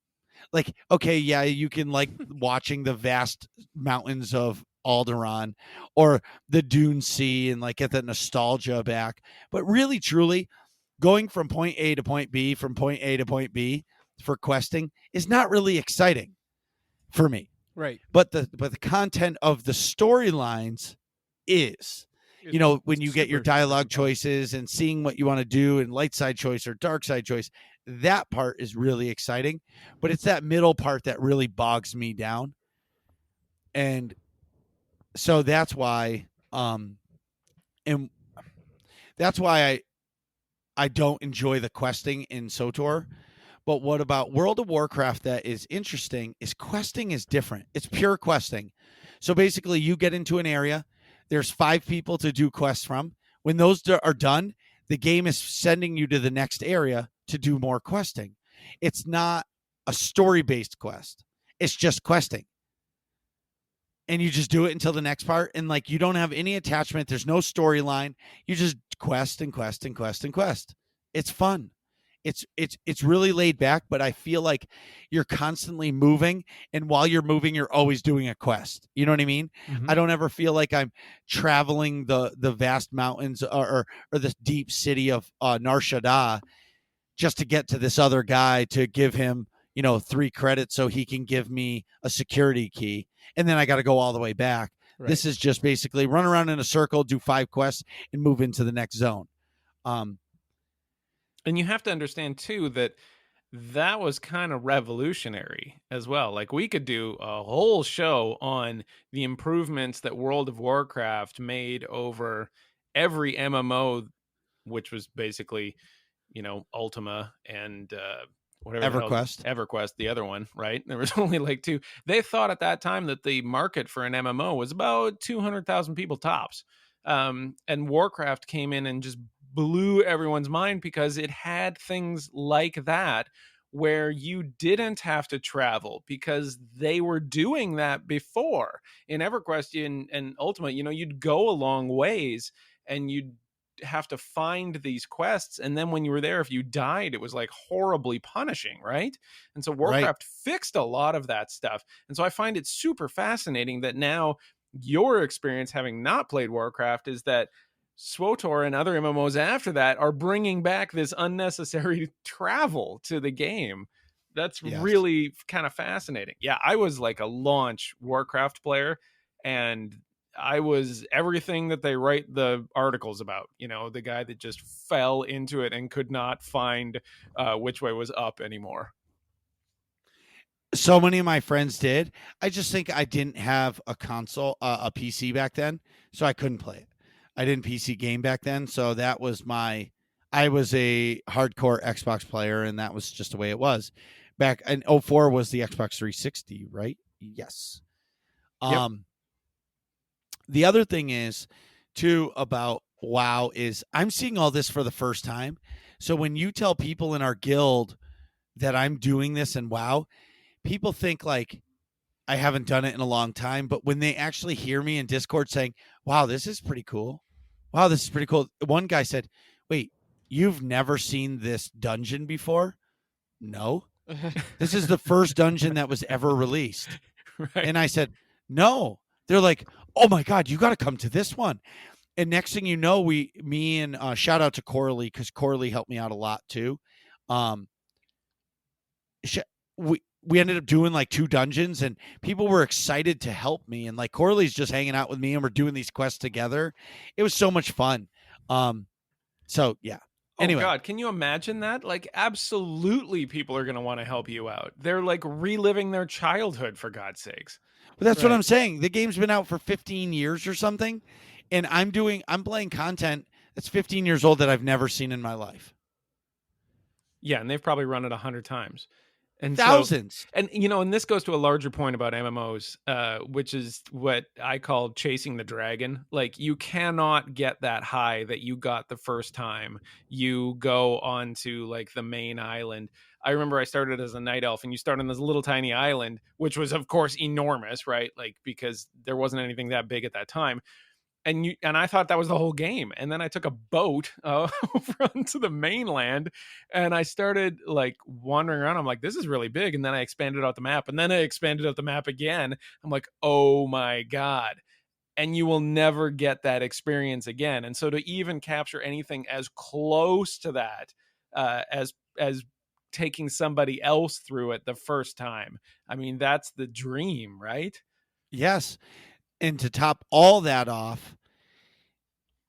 Like, okay, yeah, you can like watching the vast mountains of Alderaan or the Dune Sea and like get that nostalgia back. But really, truly, going from point A to point B, from point A to point B for questing is not really exciting for me. Right. But the content of the storylines is, you know, when you get your dialogue choices and seeing what you want to do and light side choice or dark side choice, that part is really exciting. But it's that middle part that really bogs me down. And so that's why and that's why I don't enjoy the questing in SOTOR. But what about World of Warcraft that is interesting is questing is different. It's pure questing. So basically you get into an area, there's 5 people to do quests from. When those are done, the game is sending you to the next area to do more questing. It's not a story-based quest. It's just questing. And you just do it until the next part. And like, you don't have any attachment. There's no storyline. You just quest and quest and quest and quest. It's fun. It's really laid back, but I feel like you're constantly moving, and while you're moving, you're always doing a quest. You know what I mean? Mm-hmm. I don't ever feel like I'm traveling the vast mountains or the deep city of Nar Shaddaa just to get to this other guy to give him, you know, 3 credits so he can give me a security key, and then I got to go all the way back. Right. This is just basically run around in a circle, do 5 quests, and move into the next zone. And you have to understand, too, that was kind of revolutionary as well. Like, we could do a whole show on the improvements that World of Warcraft made over every MMO, which was basically, you know, Ultima and whatever. EverQuest, the other one, right? There was only like 2. They thought at that time that the market for an MMO was about 200,000 people tops. And Warcraft came in and just blew everyone's mind because it had things like that where you didn't have to travel because they were doing that before. In EverQuest and Ultimate, you know, you'd go a long ways and you'd have to find these quests, and then when you were there, if you died, it was like horribly punishing, right? And so Warcraft fixed a lot of that stuff. And so I find it super fascinating that now your experience, having not played Warcraft, is that SWTOR and other MMOs after that are bringing back this unnecessary travel to the game. That's really kind of fascinating. Yeah, I was like a launch Warcraft player, and I was everything that they write the articles about. You know, the guy that just fell into it and could not find which way was up anymore. So many of my friends did. I just think I didn't have a console, a PC back then, so I couldn't play it. I didn't PC game back then, so that was I was a hardcore Xbox player, and that was just the way it was. Back in 2004 was the Xbox 360, right? Yes. Yep. The other thing is, too, about WoW is I'm seeing all this for the first time. So when you tell people in our guild that I'm doing this in WoW, people think like I haven't done it in a long time. But when they actually hear me in Discord saying, wow, this is pretty cool. Wow, this is pretty cool. One guy said, wait, you've never seen this dungeon before? No. This is the first dungeon that was ever released. Right. And I said, no. They're like, oh my God, you got to come to this one. And next thing you know, me and shout out to Coralie, because Coralie helped me out a lot too. We ended up doing like 2 dungeons, and people were excited to help me. And like Coralie's just hanging out with me, and we're doing these quests together. It was so much fun. So yeah. Anyway. Oh God, can you imagine that? Like, absolutely, people are going to want to help you out. They're like reliving their childhood, for God's sakes. But that's what I'm saying. The game's been out for 15 years or something, And I'm playing content that's 15 years old that I've never seen in my life. Yeah, and they've probably run it 100 times. And Thousands. and this goes to a larger point about MMOs, which is what I call chasing the dragon. Like, you cannot get that high that you got the first time you go onto like the main island. I remember I started as a night elf, and you start on this little tiny island, which was of course enormous, right? Like, because there wasn't anything that big at that time. And I thought that was the whole game. And then I took a boat over onto the mainland, and I started like wandering around. I'm like, this is really big. And then I expanded out the map, and then I expanded out the map again. I'm like, oh my God. And you will never get that experience again. And so to even capture anything as close to that, as taking somebody else through it the first time, I mean, that's the dream, right? Yes. And to top all that off,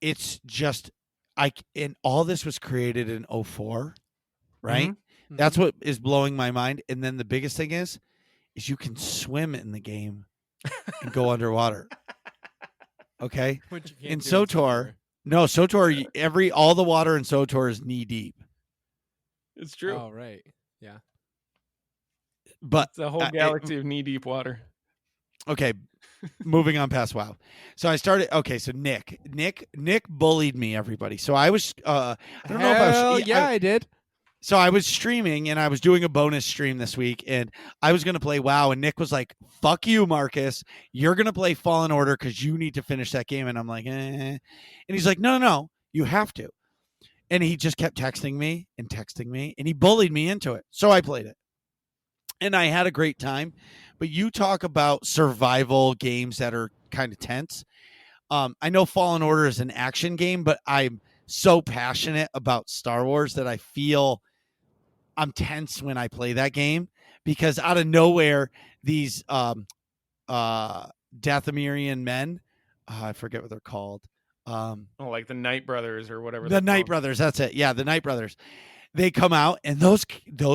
it's just and all this was created in 04, right? Mm-hmm. That's what is blowing my mind. And then the biggest thing is you can swim in the game and go underwater. Okay? Which you can't In do in SOTOR, no, SOTOR, all the water in SOTOR is knee deep. It's true. Oh, right. Yeah. But It's a whole galaxy of knee deep water. Okay, moving on past WoW. So I started. Okay, so Nick bullied me, everybody. So I was. I don't know if I was. I did. So I was streaming, and I was doing a bonus stream this week, and I was going to play WoW, and Nick was like, "Fuck you, Marcus. You're going to play Fallen Order because you need to finish that game." And I'm like, "Eh," and he's like, "No, you have to." And he just kept texting me, and he bullied me into it. So I played it, and I had a great time. But you talk about survival games that are kind of tense. I know Fallen Order is an action game, but I'm so passionate about Star Wars that I feel I'm tense when I play that game, because out of nowhere, these Dathomirian men, I forget what they're called. Like the Night Brothers or whatever. The Night Brothers, that's it. Yeah, the Night Brothers. They come out, and those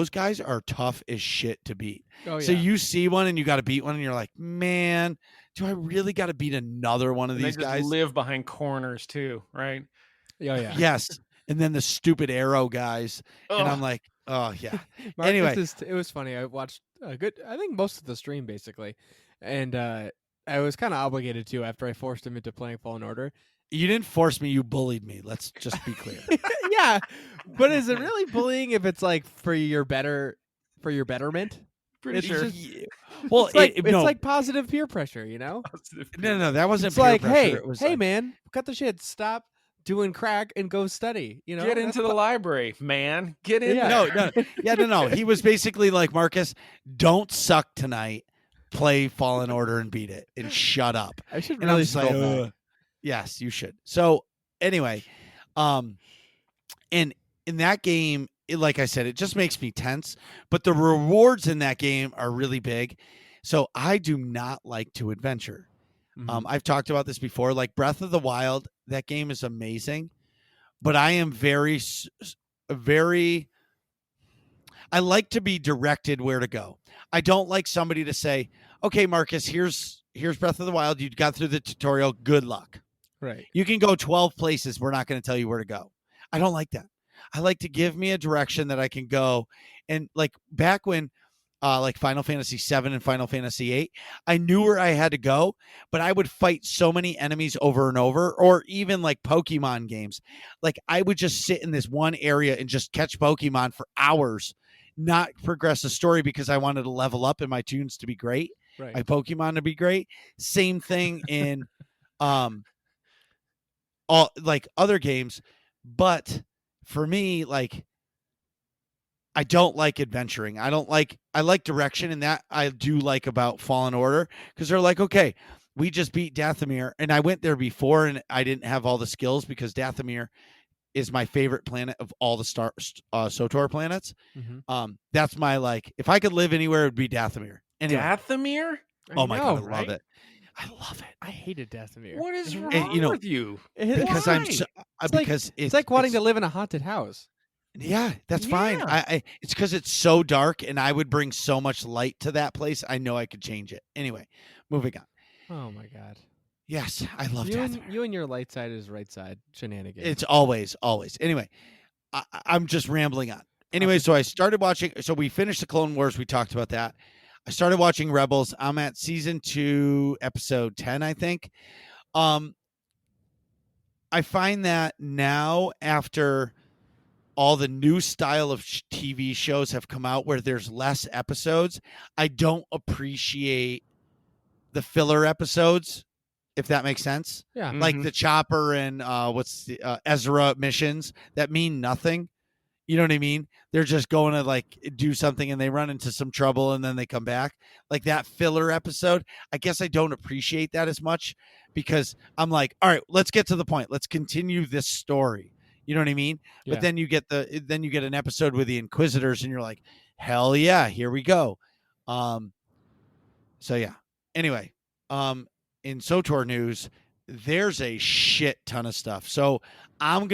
guys are tough as shit to beat. Oh, yeah. So you see one, and you got to beat one, and you're like, man, do I really got to beat another one of these guys? They live behind corners too, right? Oh, yeah. Yes. And then the stupid arrow guys. Ugh. And I'm like, oh, yeah. Marcus Anyway. It was funny. I watched I think most of the stream, basically. And I was kind of obligated to after I forced him into playing Fallen Order. You didn't force me. You bullied me. Let's just be clear. Yeah. But is it really bullying if it's like for your betterment? Pretty sure. Yeah. Well, it's like positive peer pressure, you know? No, that wasn't It's peer like, pressure. It was hey, man, cut the shit. Stop doing crack and go study. You know, get into the library, man. Get in. Yeah. there. No. He was basically like, Marcus, don't suck tonight. Play Fallen Order and beat it, and shut up. I should And I'm really just like, scroll back. yes, you should. So anyway, and in that game, like I said, it just makes me tense. But the rewards in that game are really big. So I do not like to adventure. Mhm. I've talked about this before. Like Breath of the Wild, that game is amazing. But I am very. I like to be directed where to go. I don't like somebody to say, "Okay, Marcus, here's Breath of the Wild. You got through the tutorial. Good luck. Right. You can go 12 places. We're not going to tell you where to go." I don't like that. I like to give me a direction that I can go. And like back when like Final Fantasy 7 and Final Fantasy 8, I knew where I had to go, but I would fight so many enemies over and over. Or even like Pokemon games. Like I would just sit in this one area and just catch Pokemon for hours, not progress the story because I wanted to level up and my tunes to be great, Right. my Pokemon to be great. Same thing in all like other games. But for me, like, I don't like adventuring. I like direction, and that I do like about Fallen Order, because they're like, okay, we just beat Dathomir, and I went there before, and I didn't have all the skills because Dathomir is my favorite planet of all the SOTOR planets. Mhm. That's my like. If I could live anywhere, it would be Dathomir. Anyway, Dathomir? oh my god, I right? love it. I love it. I hated Dathomir. What is And, wrong with you? Because Why? I'm so, It's like- because It's like wanting to live in a haunted house. Yeah, that's fine. Yeah. It's because it's so dark, and I would bring so much light to that place. I know I could change it. Anyway, moving on. Oh my god. Yes, I love Death. You and your light side is right side shenanigans. It's always. Anyway, I'm just rambling on. Anyway, so I started watching. So we finished the Clone Wars. We talked about that. I started watching Rebels. I'm at season 2, episode 10, I think. I find that now, after all the new style of TV shows have come out where there's less episodes, I don't appreciate the filler episodes, if that makes sense. Yeah. Like the Chopper and Ezra missions that mean nothing. You know what I mean? They're just going to like do something and they run into some trouble and then they come back. Like that filler episode, I guess I don't appreciate that as much because I'm like, all right, let's get to the point. Let's continue this story. You know what I mean? Yeah. But then you get an episode with the Inquisitors and you're like, hell yeah, here we go. So yeah. Anyway, in SOTOR news, there's a shit ton of stuff. So I'm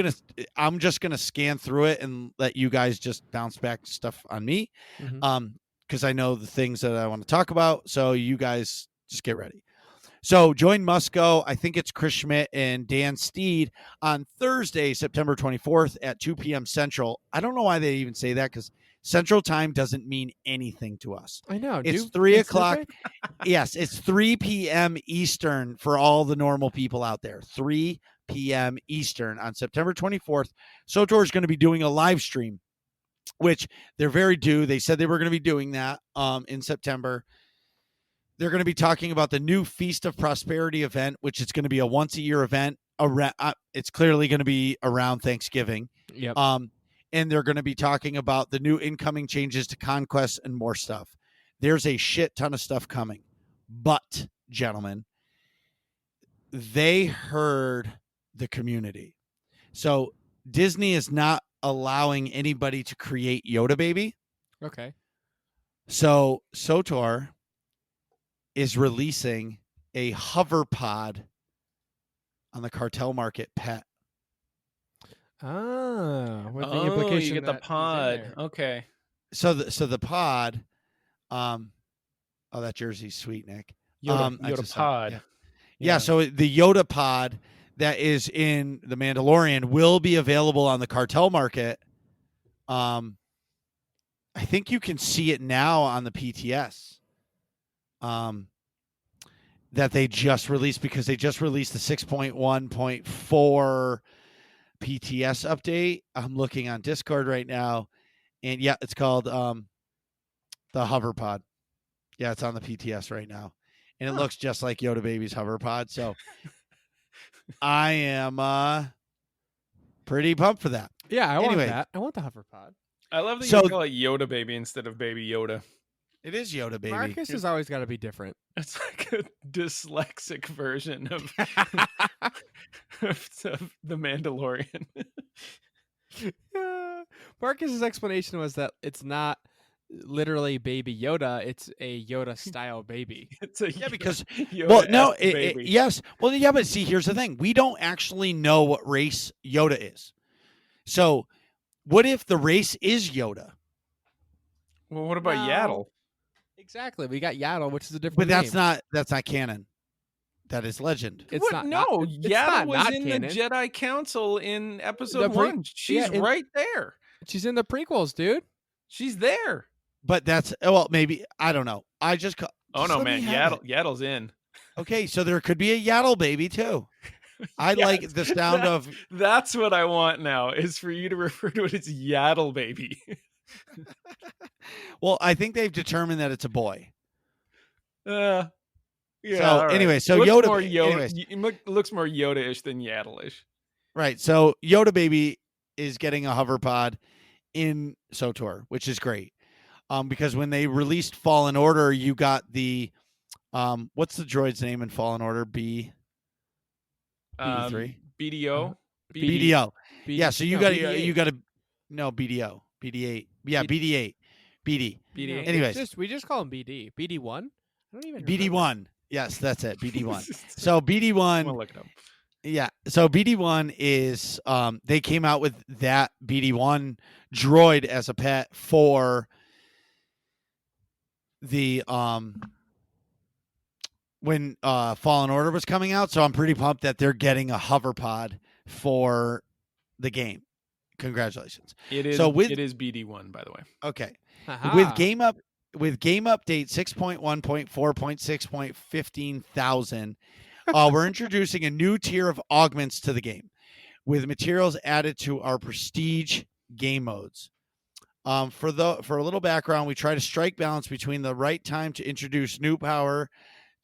just gonna scan through it and let you guys just bounce back stuff on me. Because I know the things that I want to talk about. So you guys just get ready. So join Musco. I think it's Chris Schmidt and Dan Steed on Thursday, September 24th at 2 p.m. Central. I don't know why they even say that because Central Time doesn't mean anything to us. I know. It's 3 o'clock. Yes, it's 3 p.m. Eastern for all the normal people out there. 3 p.m. Eastern on September 24th. SOTOR is going to be doing a live stream, which they're very due. They said they were going to be doing that in September. They're going to be talking about the new Feast of Prosperity event, which is going to be a once-a-year event. It's clearly going to be around Thanksgiving. Yep. And they're going to be talking about the new incoming changes to Conquest and more stuff. There's a shit ton of stuff coming. But, gentlemen, they heard the community. So Disney is not allowing anybody to create Yoda Baby. Okay. So SOTOR is releasing a hover pod on the cartel market pet. With the implication you get the pod. Okay. So the pod, that jersey's sweet, Nick. Yoda pod. Yeah. So the Yoda pod that is in the Mandalorian will be available on the cartel market. I think you can see it now on the PTS. That they just released because they just released the 6.1.4 PTS update. I'm looking on Discord right now, and yeah, it's called the hover pod. Yeah, it's on the PTS right now, and it looks just like Yoda Baby's hover pod. So I am pretty pumped for that. Yeah, I want that. I want the hover pod. I love that you call it Yoda Baby instead of Baby Yoda. It is Yoda Baby. Marcus has always got to be different. It's like a dyslexic version of, of the Mandalorian. Marcus's explanation was that it's not literally Baby Yoda; it's a Yoda-style baby. It's a because Yoda yes. Well, yeah, but see, here's the thing: we don't actually know what race Yoda is. So, what if the race is Yoda? Well, what about Yaddle? Exactly. We got Yaddle, which is a different But name. that's not canon. That is legend. It's what? not. Yaddle was not in canon. the Jedi Council in episode 1. She's right there. She's in the prequels, dude. She's there. But that's maybe I don't know. I just oh no, man, Yaddle's in. Okay, so there could be a Yaddle baby too. I like the sound of. That's what I want now. Is for you to refer to it as Yaddle Baby. Well, I think they've determined that it's a boy. Yeah. So anyway, so Yoda. It looks more Yoda-ish than Yaddle-ish. Right. So Yoda Baby is getting a hover pod in SOTOR, which is great. Because when they released Fallen Order, you got the what's the droid's name in Fallen Order? BD3? BDO. BDO. Yeah, so you got to no BDO. BD8. Yeah, BD8. BD. BD8. Anyways, we just call him BD. BD1? I don't even BD1. Yes, that's it. BD1. So BD1. We'll look it up. Yeah. So BD1 is they came out with that BD1 droid as a pet for the when Fallen Order was coming out. So I'm pretty pumped that they're getting a hover pod for the game. Congratulations. It is. So with it is BD1, by the way. okay. Haha. With game update 6.1.4.6.15,000, we're introducing a new tier of augments to the game with materials added to our prestige game modes. For a little background, we try to strike balance between the right time to introduce new power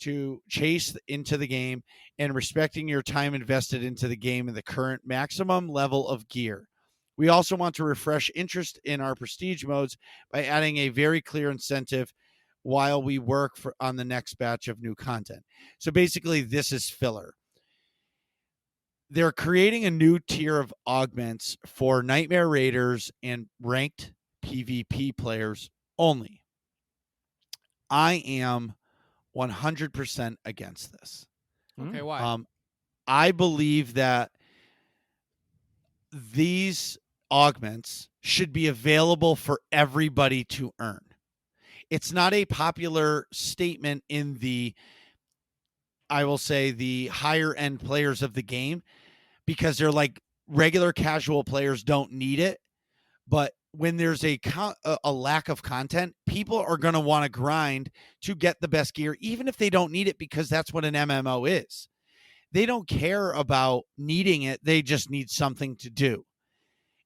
to chase into the game and respecting your time invested into the game and the current maximum level of gear. We also want to refresh interest in our prestige modes by adding a very clear incentive while we work on the next batch of new content. So basically, this is filler. They're creating a new tier of augments for Nightmare Raiders and ranked PvP players only. I am 100% against this. Okay, why? I believe that these augments should be available for everybody to earn. It's not a popular statement in I will say, the higher end players of the game, because they're like regular casual players don't need it. But when there's a lack of content, people are going to want to grind to get the best gear, even if they don't need it, because that's what an MMO is. They don't care about needing it. They just need something to do.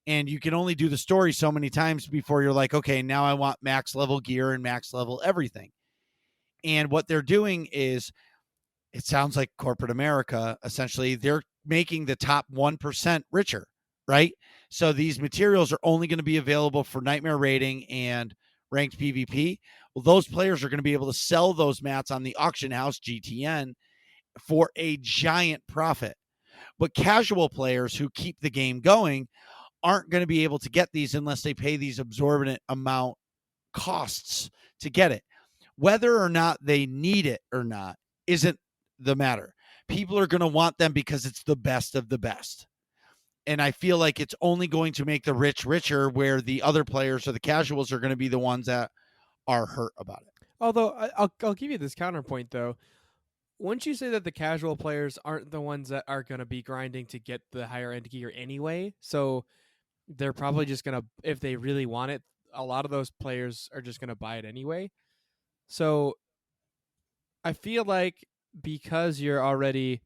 And you can only do the story so many times before you're like, okay, now I want max level gear and max level everything. And what they're doing is, it sounds like corporate America. Essentially, they're making the top 1% richer, right? So these materials are only going to be available for Nightmare Raiding and ranked PvP. Well, those players are going to be able to sell those mats on the auction house, GTN, for a giant profit. But casual players who keep the game going aren't going to be able to get these unless they pay these exorbitant amount costs to get it. Whether or not they need it or not isn't the matter. People are going to want them because it's the best of the best. And I feel like it's only going to make the rich richer, where the other players or the casuals are going to be the ones that are hurt about it. Although I'll give you this counterpoint though. Wouldn't you say that the casual players aren't the ones that are going to be grinding to get the higher end gear anyway? So they're probably just going to, if they really want it, a lot of those players are just going to buy it anyway. So I feel like because you're already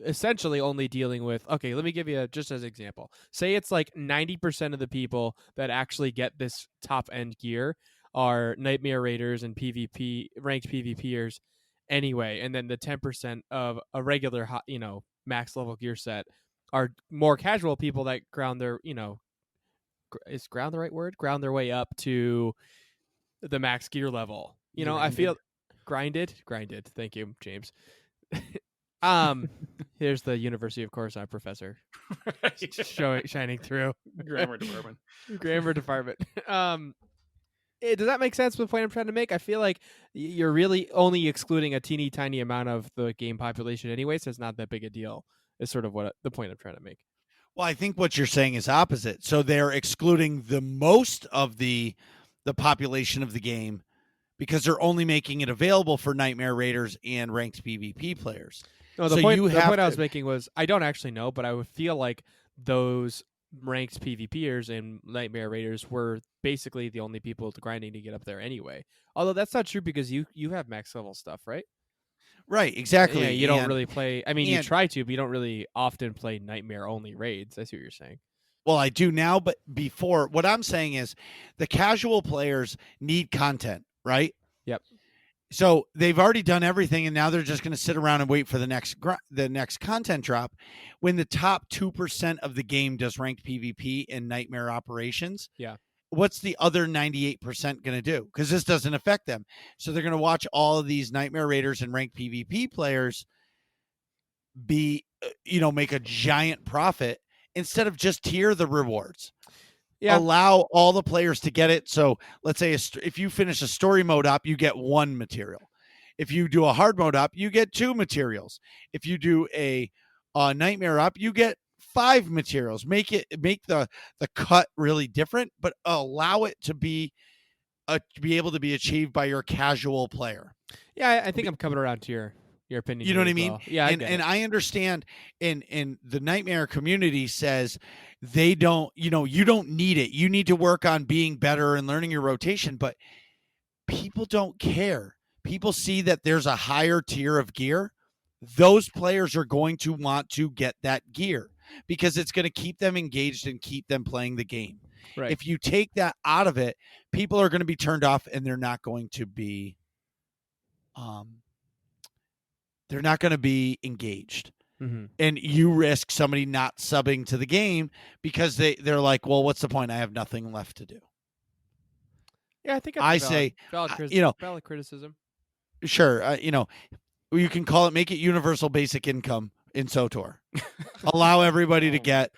essentially only dealing with, okay, let me give you just as an example. Say it's like 90% of the people that actually get this top end gear are Nightmare Raiders and PvP ranked PvPers anyway, and then the 10% of a regular max level gear set are more casual people that ground their is ground the right word? Ground their way up to the max gear level. I feel grinded. Thank you, James. Here's the University of Coruscant professor shining through. Grammar department. Does that make sense with the point I'm trying to make? I feel like you're really only excluding a teeny tiny amount of the game population anyway, so it's not that big a deal. Is sort of what the point I'm trying to make. Well, I think what you're saying is opposite. So they're excluding the most of the population of the game because they're only making it available for Nightmare Raiders and ranked PvP players. No, the point I was making was, I don't actually know, but I would feel like those ranked PvPers and Nightmare Raiders were basically the only people grinding to get up there anyway. Although that's not true because you have max level stuff, right? Right, exactly. Yeah, you don't really play. I mean, you try to, but you don't really often play Nightmare only raids. I see what you're saying. Well, I do now, but before, what I'm saying is the casual players need content, right? Yep. So they've already done everything, and now they're just going to sit around and wait for the next content drop. When the top 2% of the game does ranked PvP and Nightmare operations, yeah, what's the other 98% going to do? Because this doesn't affect them. So they're going to watch all of these Nightmare Raiders and ranked PvP players make a giant profit instead of just tier the rewards. Yeah. Allow all the players to get it. So let's say if you finish a story mode up, you get 1 material. If you do a hard mode up, you get 2 materials. If you do a nightmare up, you get 5 materials. Make the cut really different, but allow it to be be able to be achieved by your casual player. Yeah, I think I'm coming around to your opinion. You know here what I as mean? well. Yeah, And I understand, and the Nightmare community says they don't, you don't need it. You need to work on being better and learning your rotation, but people don't care. People see that there's a higher tier of gear. Those players are going to want to get that gear because it's going to keep them engaged and keep them playing the game. Right. If you take that out of it, people are going to be turned off and they're not going to be engaged. Mm-hmm. And you risk somebody not subbing to the game because they're like, well, what's the point? I have nothing left to do. Yeah, I think that's I valid, say, valid criticism. Sure, you can call it, make it universal basic income in SOTOR. Allow everybody to get.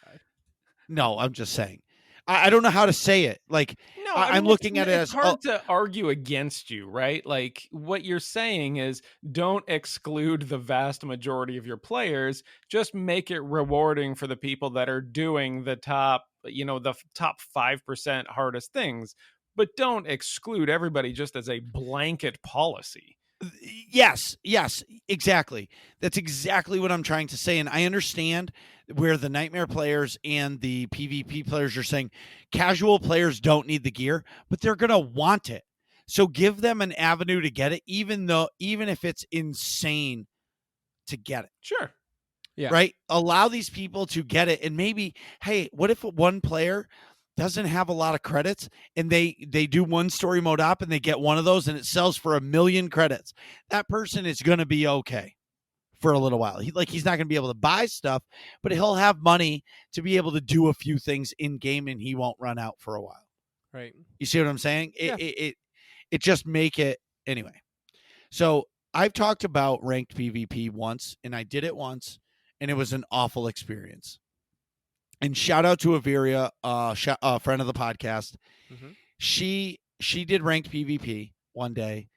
No, I'm just saying. I don't know how to say it. Like, No, I'm looking at it it's as hard to argue against you, right? Like what you're saying is don't exclude the vast majority of your players. Just make it rewarding for the people that are doing the top 5% hardest things. But don't exclude everybody just as a blanket policy. Yes, exactly. That's exactly what I'm trying to say. And I understand where the Nightmare players and the PvP players are saying casual players don't need the gear, but they're going to want it. So give them an avenue to get it, even if it's insane to get it. Sure. Yeah. Right? Allow these people to get it. And maybe, hey, what if one player doesn't have a lot of credits and they do one story mode op and they get one of those and it sells for 1 million credits? That person is going to be okay for a little while. He's not going to be able to buy stuff, but he'll have money to be able to do a few things in game and he won't run out for a while. Right. You see what I'm saying? Yeah. It just make it anyway. So I've talked about ranked PvP once, and I did it once, and it was an awful experience. And shout out to Averia, a friend of the podcast. Mm-hmm. She did ranked PvP one day,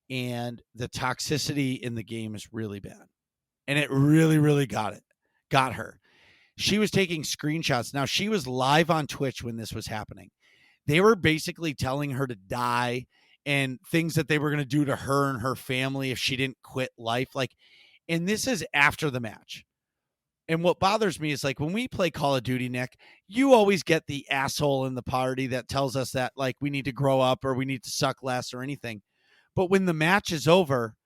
and the toxicity in the game is really bad. And it really, really got her. She was taking screenshots. Now, she was live on Twitch when this was happening. They were basically telling her to die and things that they were going to do to her and her family if she didn't quit life. And this is after the match. And what bothers me is when we play Call of Duty, Nick, you always get the asshole in the party that tells us that we need to grow up or we need to suck less or anything. But when the match is over,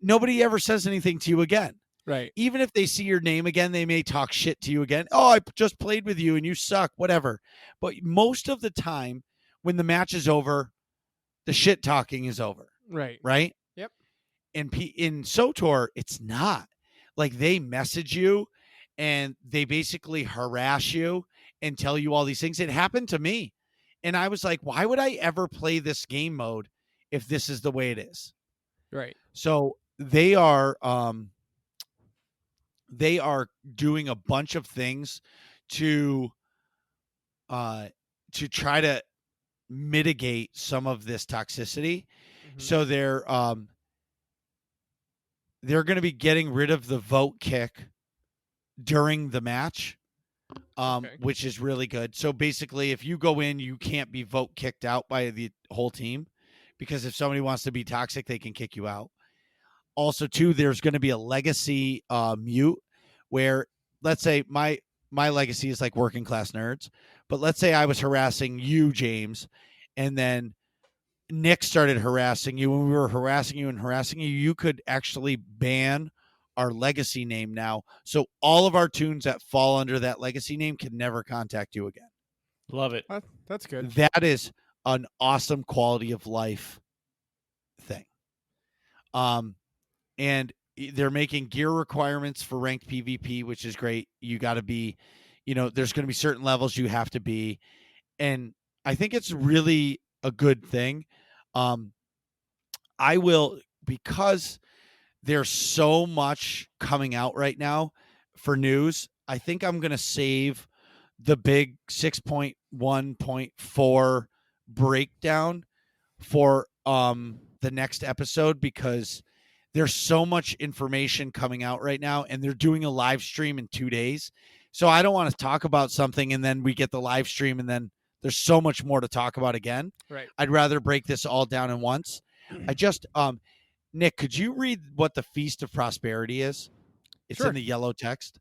nobody ever says anything to you again. Right. Even if they see your name again, they may talk shit to you again. Oh, I just played with you and you suck, whatever. But most of the time when the match is over, the shit talking is over. Right. Right? Yep. And in SOTOR, it's not. They message you and they basically harass you and tell you all these things. It happened to me. And I was like, why would I ever play this game mode if this is the way it is? Right. So they are doing a bunch of things to try to mitigate some of this toxicity. Mm-hmm. So they're going to be getting rid of the vote kick during the match, which is really good. So basically, if you go in, you can't be vote kicked out by the whole team because if somebody wants to be toxic, they can kick you out. Also, too, there's going to be a legacy mute where, let's say, my legacy is working class nerds, but let's say I was harassing you, James, and then Nick started harassing you. When we were harassing you, you could actually ban our legacy name now. So all of our tunes that fall under that legacy name can never contact you again. Love it. That's good. That is an awesome quality of life thing. And they're making gear requirements for ranked PvP, which is great. You got to be, there's going to be certain levels you have to be. And I think it's really a good thing. I will, because there's so much coming out right now for news, I think I'm going to save the big 6.1.4 breakdown for the next episode because there's so much information coming out right now and they're doing a live stream in 2 days. So I don't want to talk about something and then we get the live stream and then there's so much more to talk about again. Right. I'd rather break this all down at once. I just Nick, could you read what the Feast of Prosperity is? It's Sure. in the yellow text.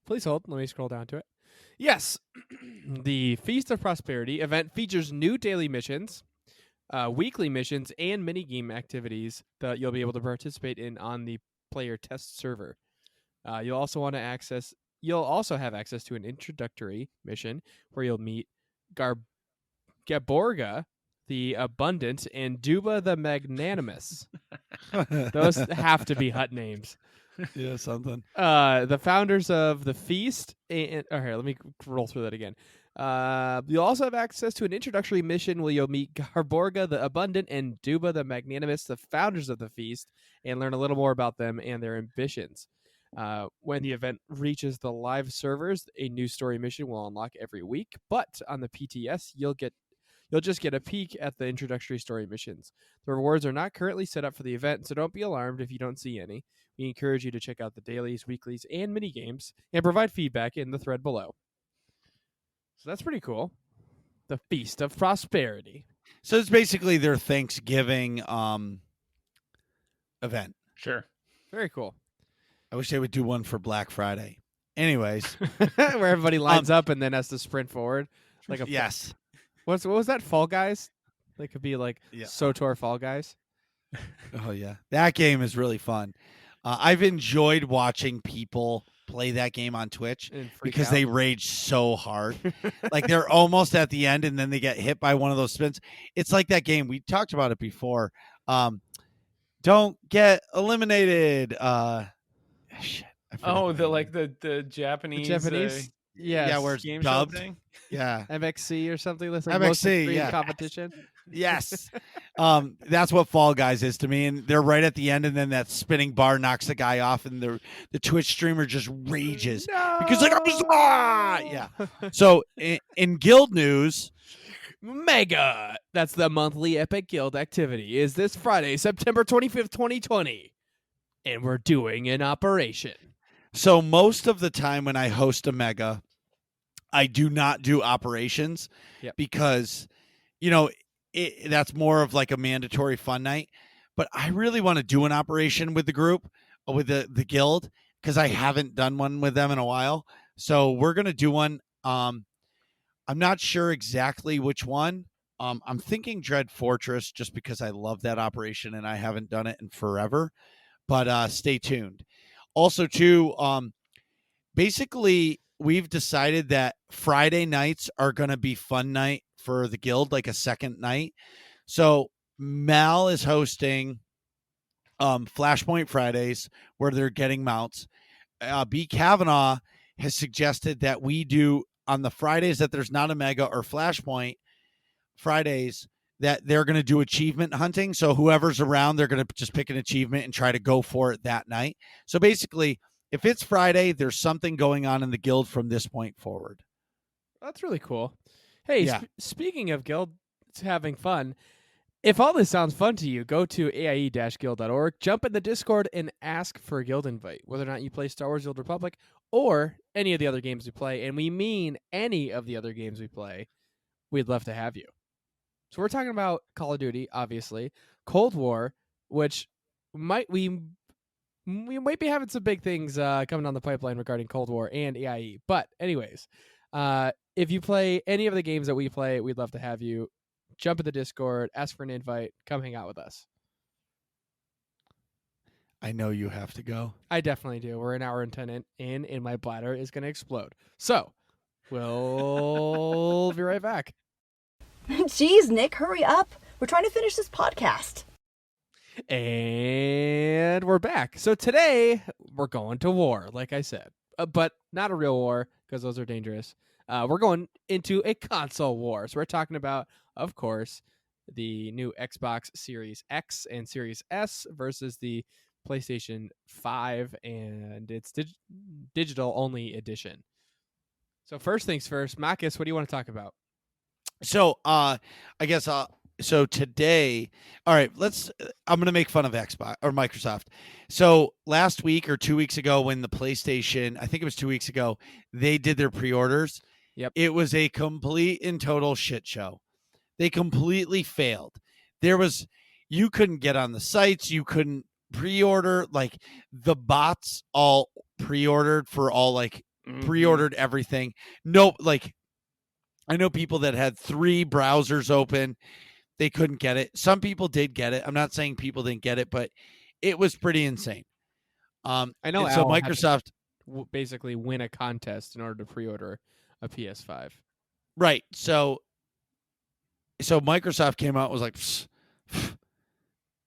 Please hold. Let me scroll down to it. Yes. The Feast of Prosperity event features new daily missions, weekly missions, and mini-game activities that you'll be able to participate in on the player test server. You'll also have access to an introductory mission where you'll meet Gaborga the Abundant and Duba the Magnanimous. Those have to be hut names. Yeah, something. The founders of the feast. Here, let me roll through that again. You'll also have access to an introductory mission where you'll meet Garborga the Abundant and Duba the Magnanimous, the founders of the feast, and learn a little more about them and their ambitions. When the event reaches the live servers, a new story mission will unlock every week. But on the PTS, you'll just get a peek at the introductory story missions. The rewards are not currently set up for the event, so don't be alarmed if you don't see any. We encourage you to check out the dailies, weeklies, and mini games, and provide feedback in the thread below. So that's pretty cool. The Feast of Prosperity. So it's basically their Thanksgiving event. Sure. Very cool. I wish they would do one for Black Friday. Anyways, Where everybody lines up and then has to sprint forward. Like a yes. What was that? Fall Guys? That could be like SOTOR Fall Guys. Oh, yeah. That game is really fun. I've enjoyed watching people play that game on Twitch because they rage so hard. Like they're almost at the end and then they get hit by one of those spins. It's like that game. We talked about it before. Don't get eliminated. Shit. The Japanese. Yeah, where it's game dubbed. show thing? Yeah. MXC or something. That's like MXC, most extreme yeah. competition. Yes. That's what Fall Guys is to me. And they're right at the end, and then that spinning bar knocks the guy off, and the Twitch streamer just rages. No! Because yeah. So in guild news, Mega. That's the monthly Epic Guild activity. Is this Friday, September 25th, 2020. And we're doing an operation. So most of the time when I host a Mega, I do not do operations because, that's more of like a mandatory fun night. But I really want to do an operation with the group, with the guild, because I haven't done one with them in a while. So we're going to do one. I'm not sure exactly which one. I'm thinking Dread Fortress just because I love that operation and I haven't done it in forever. But stay tuned. Also, too, basically, we've decided that Friday nights are going to be fun night for the guild, like a second night. So Mal is hosting Flashpoint Fridays where they're getting mounts. B. Kavanaugh has suggested that we do on the Fridays that there's not a Mega or Flashpoint Fridays that they're going to do achievement hunting. So whoever's around, they're going to just pick an achievement and try to go for it that night. So basically, if it's Friday, there's something going on in the guild from this point forward. That's really cool. Hey, speaking of guild having fun, if all this sounds fun to you, go to aie-guild.org, jump in the Discord, and ask for a guild invite, whether or not you play Star Wars: The Old Republic or any of the other games we play. And we mean any of the other games we play. We'd love to have you. So we're talking about Call of Duty, obviously, Cold War, which we might be having some big things coming down the pipeline regarding Cold War and AIE. But anyways, if you play any of the games that we play, we'd love to have you. Jump in the Discord, ask for an invite, come hang out with us. I know you have to go. I definitely do. We're an hour and 10 in, and my bladder is going to explode. So we'll be right back. Jeez, Nick, hurry up. We're trying to finish this podcast. And we're back. So today, we're going to war, like I said. But not a real war, because those are dangerous. We're going into a console war. So we're talking about, of course, the new Xbox Series X and Series S versus the PlayStation 5 and its digital-only edition. So first things first, Marcus, what do you want to talk about? So, I guess, so today, all right, I'm going to make fun of Xbox or Microsoft. So last week or 2 weeks ago when the PlayStation, I think it was 2 weeks ago, they did their pre-orders. Yep. It was a complete and total shit show. They completely failed. You couldn't get on the sites. You couldn't pre-order. Like the bots all pre-ordered for all pre-ordered everything. No, I know people that had 3 browsers open. They couldn't get it. Some people did get it. I'm not saying people didn't get it, but it was pretty insane. I know. So Al had to Microsoft basically win a contest in order to pre-order a PS5. Right. So Microsoft came out and was like, psst,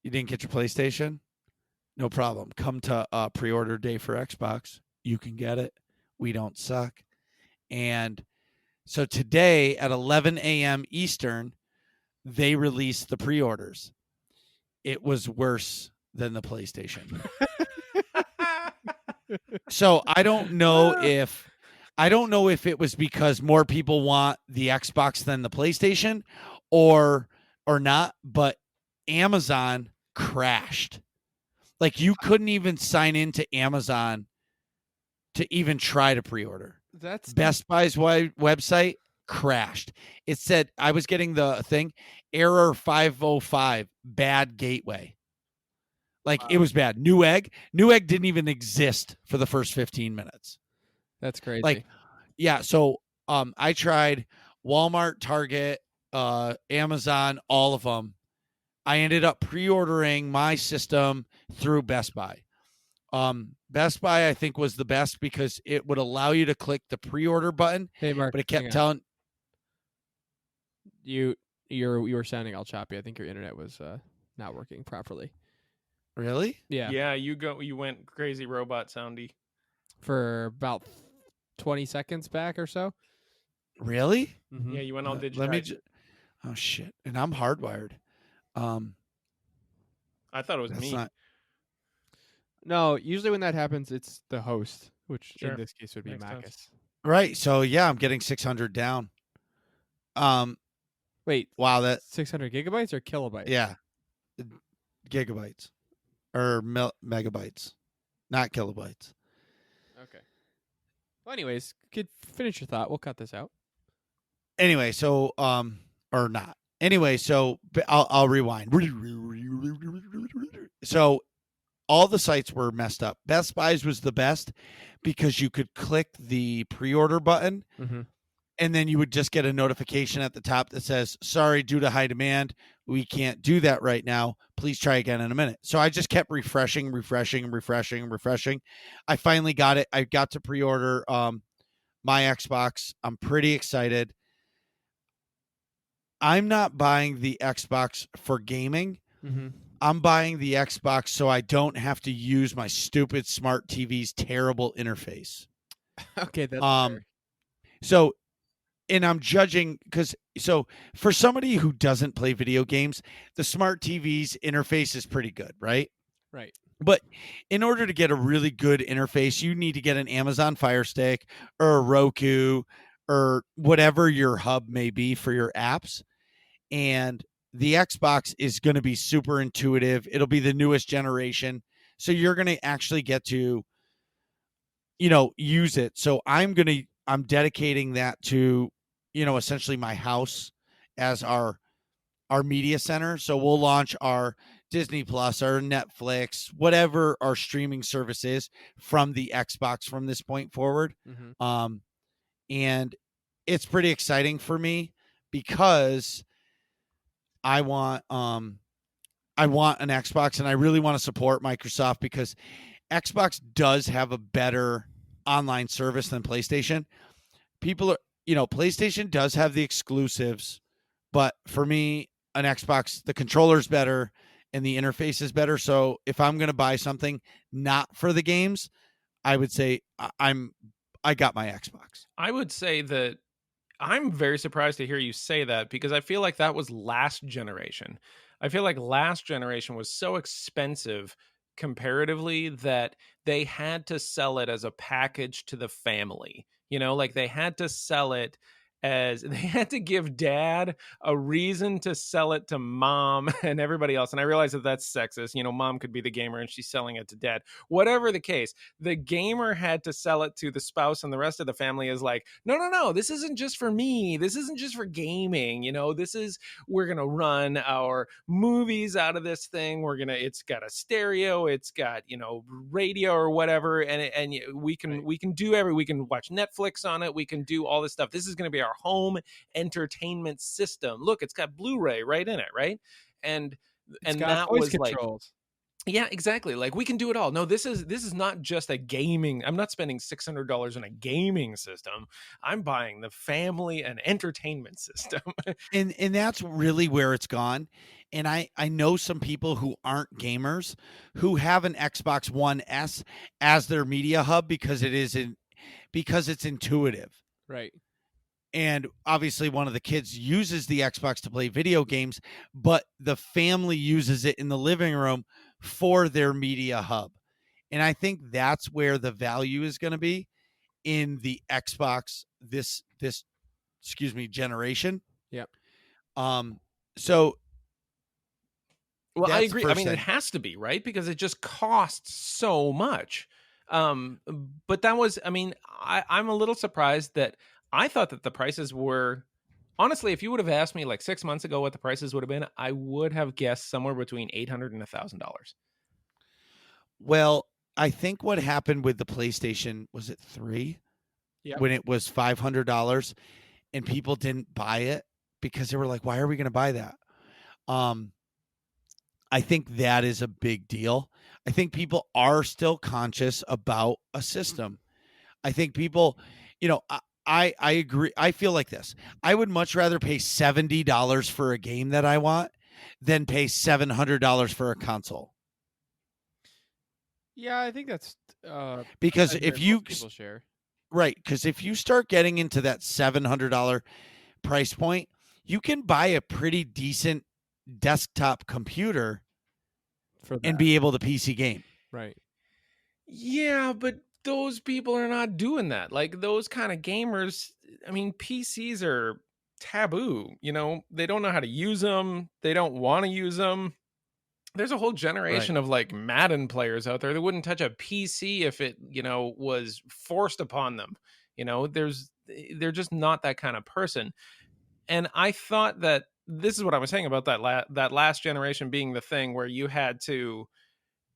you didn't get your PlayStation? No problem. Come to pre-order day for Xbox. You can get it. We don't suck. And so today at 11 a.m. Eastern, they released the pre-orders. It was worse than the PlayStation. So I don't know if it was because more people want the Xbox than the PlayStation or not, but Amazon crashed. Like you couldn't even sign into Amazon to even try to pre-order. That's Best Buy's website crashed. It said I was getting the thing error 505 bad gateway. Like it was bad. Newegg didn't even exist for the first 15 minutes. That's crazy. Like, yeah. So, I tried Walmart, Target, Amazon, all of them. I ended up pre-ordering my system through Best Buy. Best Buy, I think, was the best because it would allow you to click the pre-order button, hey, Mark, but it kept telling you were sounding all choppy. I think your internet was not working properly. Really? Yeah. Yeah, you went crazy robot soundy. For about 20 seconds back or so. Really? Mm-hmm. Yeah, you went all digital. Let me. Oh shit! And I'm hardwired. I thought it was me. No, usually when that happens, it's the host, which Sure. in this case would be Makes Marcus. sense. Right. So yeah, I'm getting 600 down. Wait, Wow. That 600 gigabytes or kilobytes? yeah, gigabytes or megabytes, not kilobytes. Okay. Well, anyways, could finish your thought. We'll cut this out. Anyway, so or not. Anyway, so I'll rewind. So all the sites were messed up. Best Buy's was the best because you could click the pre-order button, and then you would just get a notification at the top that says, "Sorry, due to high demand, we can't do that right now. Please try again in a minute." So I just kept refreshing. I finally got it. I got to pre-order my Xbox. I'm pretty excited. I'm not buying the Xbox for gaming. I'm buying the Xbox so I don't have to use my stupid smart TV's terrible interface. Okay, that's fair. So, and I'm judging so for somebody who doesn't play video games, the smart TV's interface is pretty good, right? Right. But in order to get a really good interface, you need to get an Amazon Fire Stick or a Roku or whatever your hub may be for your apps. And the Xbox is going to be super intuitive. It'll be the newest generation. So you're going to actually get to, use it. So I'm dedicating that to, essentially my house as our media center. So we'll launch our Disney Plus, our Netflix, whatever our streaming service is from the Xbox from this point forward. And it's pretty exciting for me because I want an Xbox and I really want to support Microsoft because Xbox does have a better online service than PlayStation. PlayStation does have the exclusives, but for me, an Xbox, the controller's better and the interface is better. So if I'm going to buy something not for the games, I would say I got my Xbox. I would say that I'm very surprised to hear you say that because I feel like that was last generation. I feel like last generation was so expensive comparatively that they had to sell it as a package to the family. Like they had to sell it as they had to give dad a reason to sell it to mom and everybody else. And I realize that that's sexist. Mom could be the gamer and she's selling it to dad. Whatever the case, the gamer had to sell it to the spouse, and the rest of the family is like, no, this isn't just for me. This isn't just for gaming. We're going to run our movies out of this thing. It's got a stereo, it's got, radio or whatever. And we can watch Netflix on it. We can do all this stuff. This is going to be our home entertainment system. Look, it's got Blu-ray right in it, right? And that was controls. Yeah, exactly. Like, we can do it all. No, this is not just a gaming. I'm not spending $600 on a gaming system. I'm buying the family and entertainment system. and that's really where it's gone. And I know some people who aren't gamers who have an Xbox One S as their media hub because it's intuitive. Right. And obviously one of the kids uses the Xbox to play video games, but the family uses it in the living room for their media hub. And I think that's where the value is going to be in the Xbox this generation. Yep. So well, I agree. I mean, it has to be, right? Because it just costs so much. But that was, I'm a little surprised that I thought that the prices were, honestly, if you would have asked me like 6 months ago what the prices would have been, I would have guessed somewhere between $800 and $1,000. Well, I think what happened with the PlayStation, was it 3? Yeah. When it was $500 and people didn't buy it because they were like, why are we going to buy that? I think that is a big deal. I think people are still conscious about a system. I think people, I agree. I feel like this. I would much rather pay $70 for a game that I want than pay $700 for a console. Yeah, I think that's because if you people share. Right, because if you start getting into that $700 price point, you can buy a pretty decent desktop computer and be able to PC game. Right. Yeah, but those people are not doing that. Like, those kind of gamers, PCs are taboo. They don't know how to use them. They don't want to use them. There's a whole generation of like Madden players out there that wouldn't touch a PC if it, was forced upon them. They're just not that kind of person. And I thought that this is what I was saying about that last generation being the thing where you had to,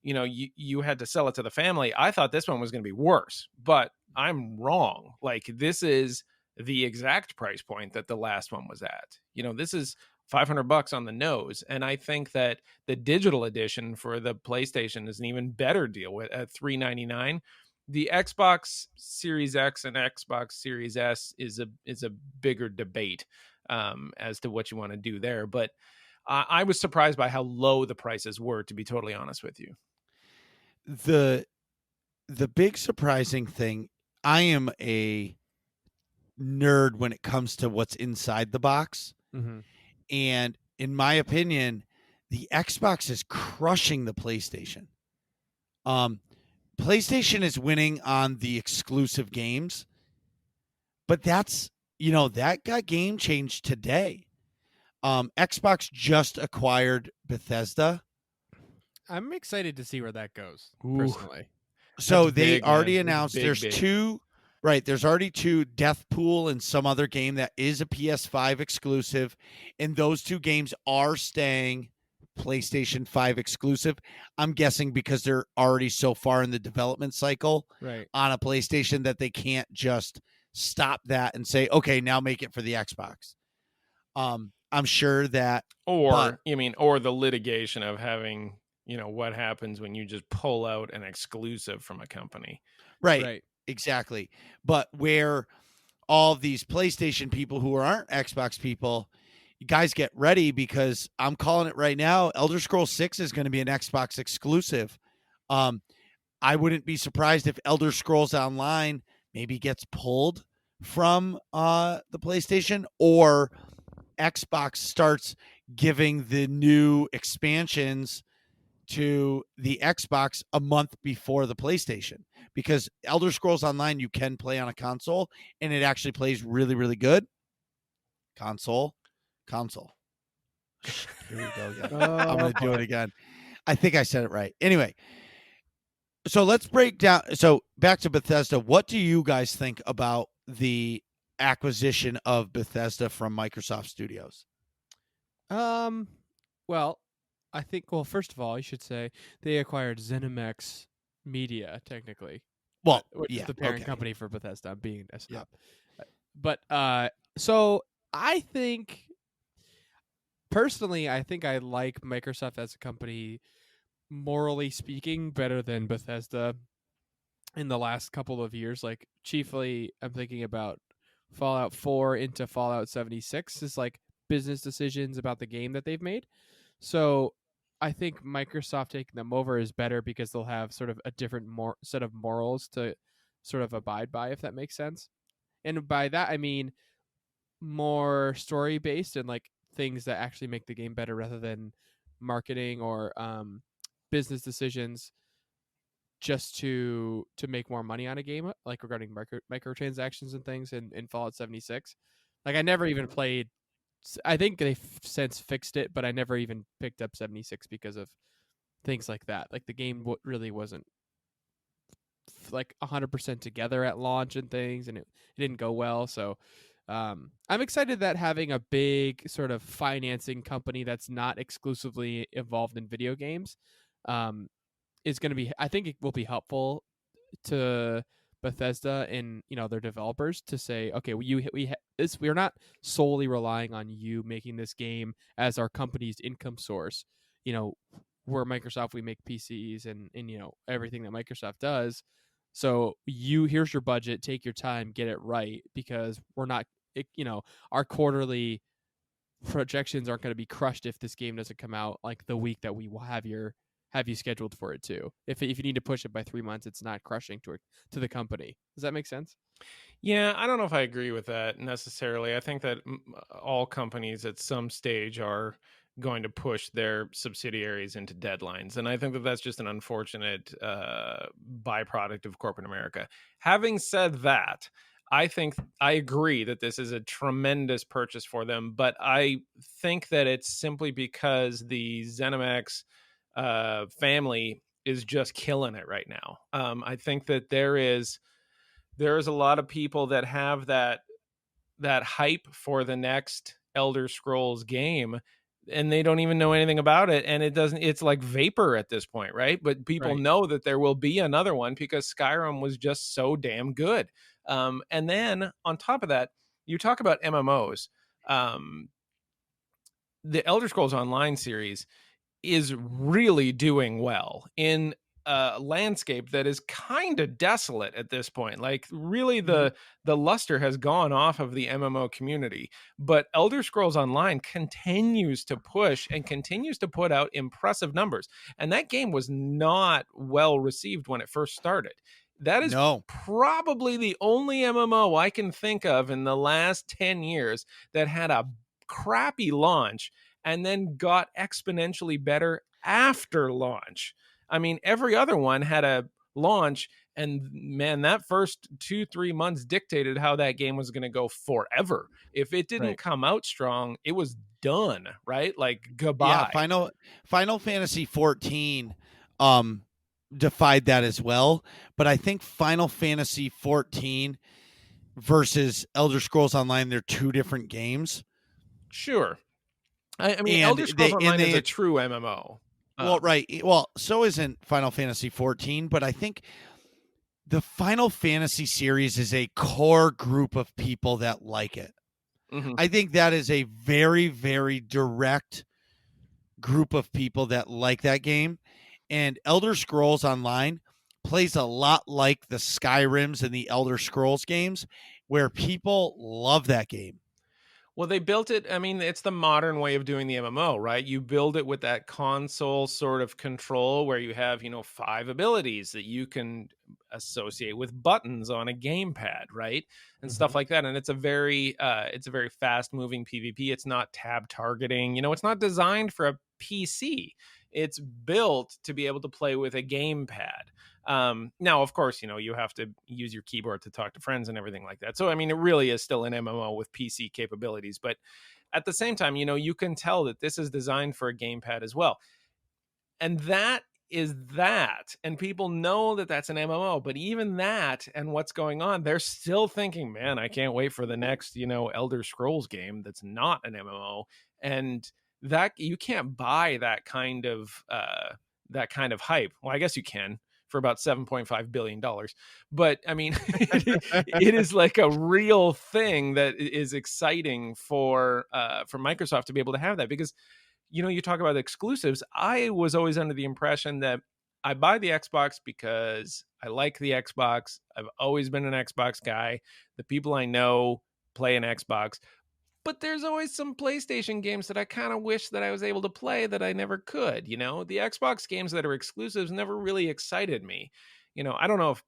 you had to sell it to the family. I thought this one was going to be worse, but I'm wrong. Like, this is the exact price point that the last one was at. This is $500 on the nose. And I think that the digital edition for the PlayStation is an even better deal at $399. The Xbox Series X and Xbox Series S is a bigger debate as to what you want to do there. But I was surprised by how low the prices were, to be totally honest with you. The big surprising thing, I am a nerd when it comes to what's inside the box. Mm-hmm. And in my opinion, the Xbox is crushing the PlayStation. PlayStation is winning on the exclusive games, but that's, that got game changed today. Xbox just acquired Bethesda. I'm excited to see where that goes, personally. So they already announced there's two. Right, there's already 2, Deathpool and some other game that is a PS5 exclusive, and those 2 games are staying PlayStation 5 exclusive. I'm guessing because they're already so far in the development cycle on a PlayStation that they can't just stop that and say, okay, now make it for the Xbox. I'm sure that... Or the litigation of having, what happens when you just pull out an exclusive from a company. Right. Exactly. But where all these PlayStation people who aren't Xbox people, you guys get ready, because I'm calling it right now. Elder Scrolls 6 is going to be an Xbox exclusive. I wouldn't be surprised if Elder Scrolls Online maybe gets pulled from the PlayStation, or Xbox starts giving the new expansions to the Xbox a month before the PlayStation, because Elder Scrolls Online you can play on a console and it actually plays really, really good. Console. Here we go again. Oh, I'm going to do it again. I think I said it right. Anyway, so let's break down. So back to Bethesda. What do you guys think about the acquisition of Bethesda from Microsoft Studios? Well, I think. Well, first of all, you should say they acquired ZeniMax Media, technically. Well, which yeah, is the parent okay. company for Bethesda. I'm being a snob. Yep. But so I think personally, I think I like Microsoft as a company, morally speaking, better than Bethesda in the last couple of years. Like, chiefly, I'm thinking about Fallout 4 into Fallout 76 is like business decisions about the game that they've made. So I think Microsoft taking them over is better because they'll have sort of a different set of morals to sort of abide by, if that makes sense. And by that, I mean more story based and like things that actually make the game better rather than marketing or business decisions just to make more money on a game, like regarding microtransactions and things in Fallout 76. Like, I never even played. I think they've since fixed it, but I never even picked up 76 because of things like that. Like, the game really wasn't like 100% together at launch and things, and it didn't go well. So I'm excited that having a big sort of financing company that's not exclusively involved in video games is going to be, I think it will be helpful to Bethesda and their developers to say, okay, we're not solely relying on you making this game as our company's income source. We're Microsoft, we make PCs and everything that Microsoft does. So here's your budget, take your time, get it right, because we're not, our quarterly projections aren't going to be crushed if this game doesn't come out like the week that we will have you scheduled for it too. If you need to push it by 3 months, it's not crushing to the company. Does that make sense? Yeah, I don't know if I agree with that necessarily. I think that all companies at some stage are going to push their subsidiaries into deadlines. And I think that that's just an unfortunate byproduct of corporate America. Having said that, I think I agree that this is a tremendous purchase for them, but I think that it's simply because the ZeniMax family is just killing it right now. I think that there is a lot of people that have that hype for the next Elder Scrolls game, and they don't even know anything about it, and it's like vapor at this point, right? But people know that there will be another one because Skyrim was just so damn good. And then on top of that, you talk about MMOs. The Elder Scrolls Online series is really doing well in a landscape that is kind of desolate at this point. Like, really, the luster has gone off of the MMO community, but Elder Scrolls Online continues to push and continues to put out impressive numbers. And that game was not well received when it first started. That is probably the only MMO I can think of in the last 10 years that had a crappy launch and then got exponentially better after launch. I mean, every other one had a launch, and man, that first 2-3 months dictated how that game was going to go forever. If it didn't come out strong, it was done, right? Like, goodbye. Yeah, Final Fantasy 14 defied that as well, but I think Final Fantasy 14 versus Elder Scrolls Online, they're two different games. Sure. I mean, Elder Scrolls Online is a true MMO. Well, right. Well, so isn't Final Fantasy 14, but I think the Final Fantasy series is a core group of people that like it. Mm-hmm. I think that is a very, very direct group of people that like that game. And Elder Scrolls Online plays a lot like the Skyrims and the Elder Scrolls games, where people love that game. Well, they built it. I mean, it's the modern way of doing the MMO, right? You build it with that console sort of control where you have, 5 abilities that you can associate with buttons on a gamepad, right? And stuff like that. And it's a very fast moving PvP. It's not tab targeting. It's not designed for a PC. It's built to be able to play with a gamepad. Now, of course, you have to use your keyboard to talk to friends and everything like that. So, I mean, it really is still an MMO with PC capabilities. But at the same time, you can tell that this is designed for a gamepad as well. And that is that. And people know that that's an MMO. But even that and what's going on, they're still thinking, man, I can't wait for the next, Elder Scrolls game that's not an MMO. And that you can't buy that kind of hype. Well, I guess you can for about $7.5 billion. But I mean, it is like a real thing that is exciting for Microsoft to be able to have that, because you talk about exclusives. I was always under the impression that I buy the Xbox because I like the Xbox. I've always been an Xbox guy. The people I know play an Xbox. But there's always some PlayStation games that I kind of wish that I was able to play that I never could. The Xbox games that are exclusives never really excited me. I don't know if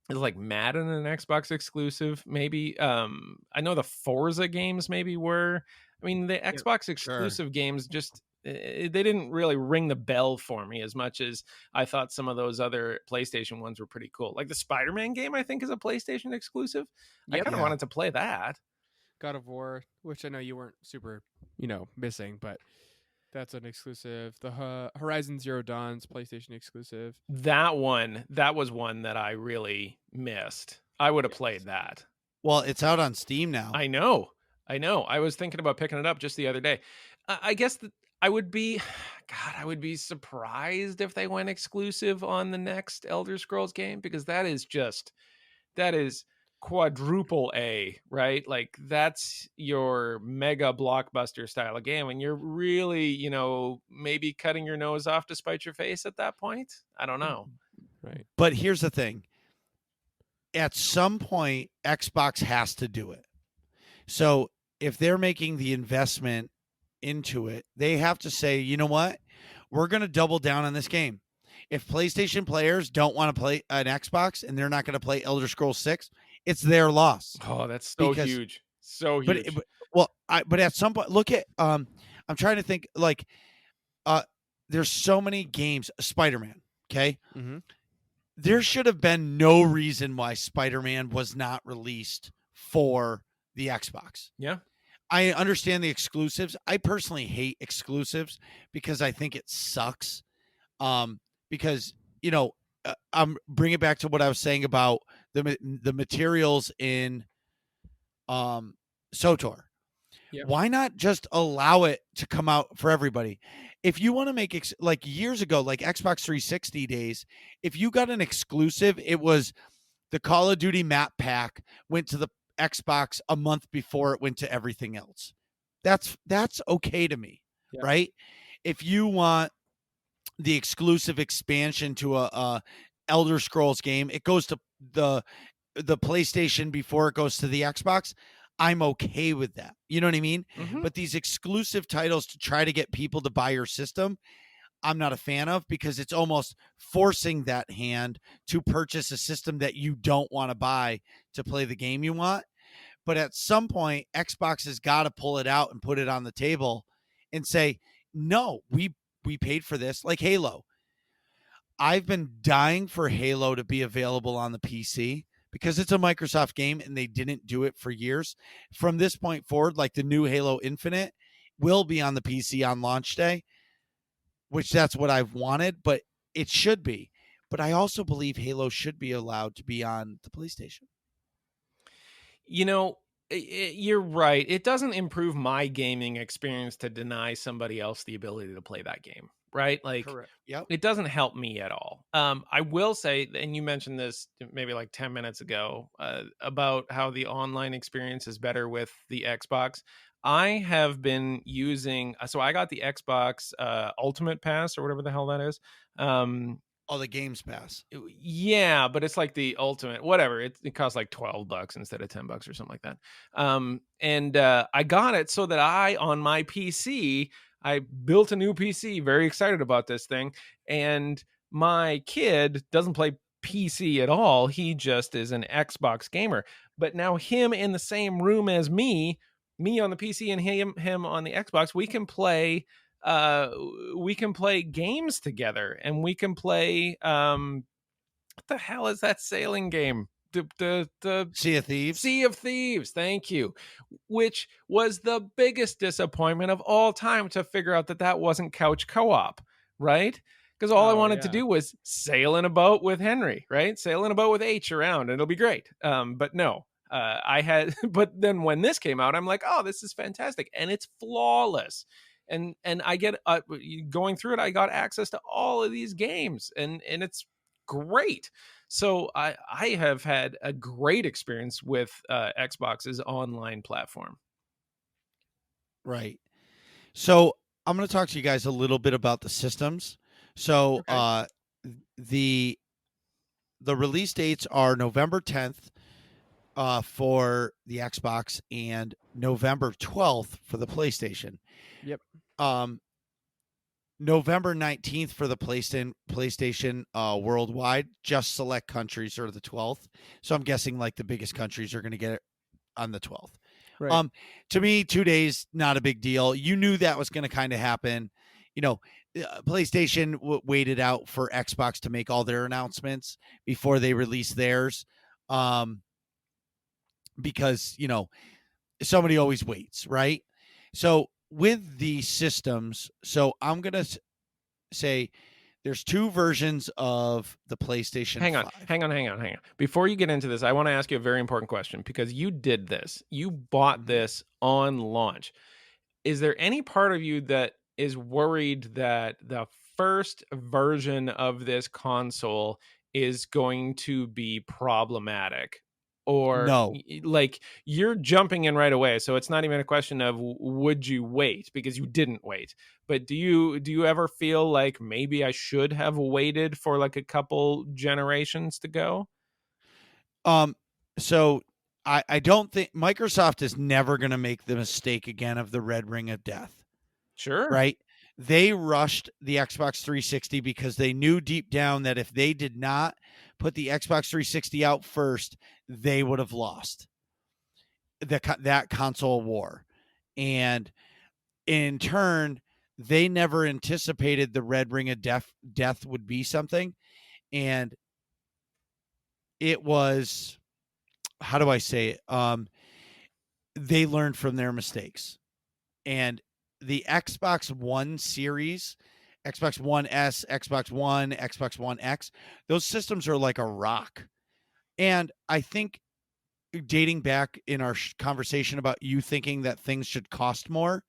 it's like Madden an Xbox exclusive, maybe. I know the Forza games maybe were. I mean, the Xbox exclusive games just they didn't really ring the bell for me as much as I thought some of those other PlayStation ones were pretty cool. Like the Spider-Man game, I think, is a PlayStation exclusive. I kind of wanted to play that. God of War, which I know you weren't super, missing, but that's an exclusive. The Horizon Zero Dawn's PlayStation exclusive. That was one that I really missed. I would have played that. Well, it's out on Steam now. I know. I was thinking about picking it up just the other day. I guess I would be surprised if they went exclusive on the next Elder Scrolls game, because that is quadruple A, right? Like that's your mega blockbuster style of game, and you're really, maybe cutting your nose off to spite your face at that point. I don't know. Right. But here's the thing. At some point, Xbox has to do it. So if they're making the investment into it, they have to say, you know what? We're going to double down on this game. If PlayStation players don't want to play an Xbox and they're not going to play Elder Scrolls 6, it's their loss. Oh, that's so huge. So huge. But at some point, look at I'm trying to think, like there's so many games. Spider-Man, okay? Mm-hmm. There should have been no reason why Spider-Man was not released for the Xbox. Yeah. I understand the exclusives. I personally hate exclusives because I think it sucks. Because I'm bringing it back to what I was saying about the materials in SOTOR. Yep. Why not just allow it to come out for everybody? If you want to make like years ago, like Xbox 360 days, if you got an exclusive, it was the Call of Duty map pack went to the Xbox a month before it went to everything else. That's okay to me, right? If you want the exclusive expansion to a Elder Scrolls game, it goes to the PlayStation before it goes to the Xbox. I'm okay with that. You know what I mean? Mm-hmm. But these exclusive titles to try to get people to buy your system, I'm not a fan of, because it's almost forcing that hand to purchase a system that you don't want to buy to play the game you want. But at some point, Xbox has got to pull it out and put it on the table and say, no, we paid for this. Like Halo. I've been dying for Halo to be available on the PC because it's a Microsoft game and they didn't do it for years. From this point forward, like the new Halo Infinite will be on the PC on launch day, which that's what I've wanted, but it should be. But I also believe Halo should be allowed to be on the PlayStation. You're right. It doesn't improve my gaming experience to deny somebody else the ability to play that game, right? Like, correct. Yep. It doesn't help me at all. I will say, and you mentioned this maybe like 10 minutes ago, about how the online experience is better with the Xbox. I have been using, so I got the Xbox Ultimate Pass or whatever the hell that is. The Games Pass. Yeah, but it's like the ultimate, whatever. It costs like $12 instead of $10 or something like that. And I got it so that on my PC, I built a new PC, very excited about this thing. And my kid doesn't play PC at all. He just is an Xbox gamer. But now him in the same room as me on the PC and him on the Xbox, we can play games together, and we can play what the hell is that sailing game? The Sea of Thieves. Sea of Thieves, thank you, which was the biggest disappointment of all time to figure out that wasn't couch co-op, right? Because all I Oh, wanted to yeah. do was sail in a boat with Henry, right? Sail in a boat with H around, and it'll be great. But no, I had. But then when this came out, I'm like, oh, this is fantastic, and it's flawless. And I get going through it, I got access to all of these games, and it's great. So I have had a great experience with Xbox's online platform. Right. So I'm going to talk to you guys a little bit about the systems. So Okay. the release dates are November 10th for the Xbox and November 12th for the PlayStation. Yep. November 19th for the PlayStation worldwide. Just select countries are the 12th. So I'm guessing like the biggest countries are going to get it on the 12th. Right. To me, 2 days, not a big deal. You knew that was going to kind of happen. You know, PlayStation waited out for Xbox to make all their announcements before they released theirs. Because, you know, somebody always waits, right? So with the systems, so I'm going to say there's 2 versions of the PlayStation 5. Hang on. Before you get into this, I want to ask you a very important question because you did this. You bought this on launch. Is there any part of you that is worried that the first version of this console is going to be problematic? Or No. like you're jumping in right away, so it's not even a question of would you wait, because you didn't wait. But do you ever feel like maybe I should have waited for like a couple generations to go? So I don't think Microsoft is never going to make the mistake again of the red ring of death, Sure. right? They rushed the Xbox 360 because they knew deep down that if they did not put the Xbox 360 out first, they would have lost that console war. And in turn, they never anticipated the red ring of death would be something. And it was, how do I say it? They learned from their mistakes. And the Xbox One series, Xbox One S, Xbox One, Xbox One X, those systems are like a rock. And I think dating back in our conversation about you thinking that things should cost more,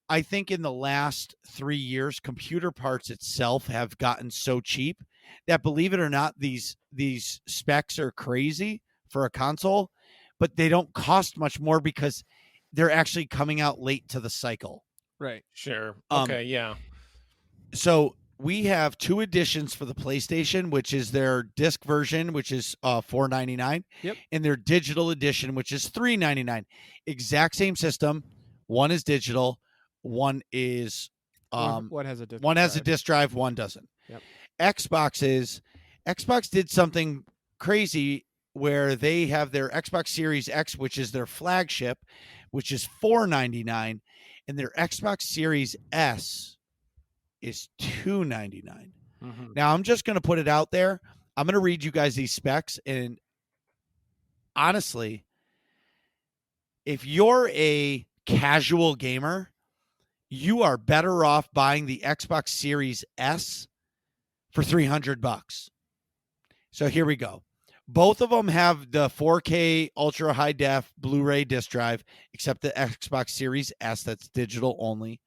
I think in the last 3 years, computer parts itself have gotten so cheap that, believe it or not, these specs are crazy for a console, but they don't cost much more because they're actually coming out late to the cycle. Right. Sure. Um, Okay, yeah. So we have 2 editions for the PlayStation, which is their disc version, which is $4.99, Yep. and their digital edition, which is $3.99. Exact same system. One is digital. One is One has a one has a drive. disk drive, one doesn't. Yep. Xbox did something crazy where they have their Xbox Series X, which is their flagship, which is $4.99, and their Xbox Series S is $2.99. Mhm. Now I'm just going to put it out there. I'm going to read you guys these specs, and honestly, if you're a casual gamer, you are better off buying the Xbox Series S for $300. So here we go. Both of them have the 4K ultra high def Blu-ray disc drive, except the Xbox Series S, that's digital only.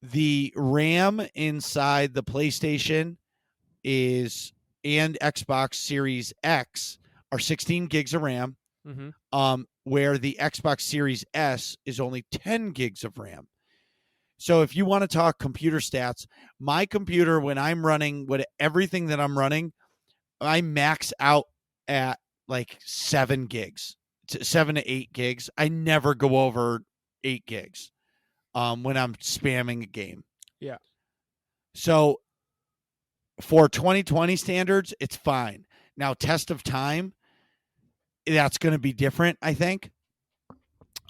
The RAM inside the PlayStation is and Xbox Series X are 16 gigs of RAM. Mm-hmm. Where the Xbox Series S is only 10 gigs of RAM. So if you want to talk computer stats, my computer, when I'm running with everything that I'm running, I max out at like 7 gigs, 7 to 8 gigs. I never go over 8 gigs when I'm spamming a game. Yeah. So for 2020 standards, it's fine. Now, test of time, that's going to be different, I think.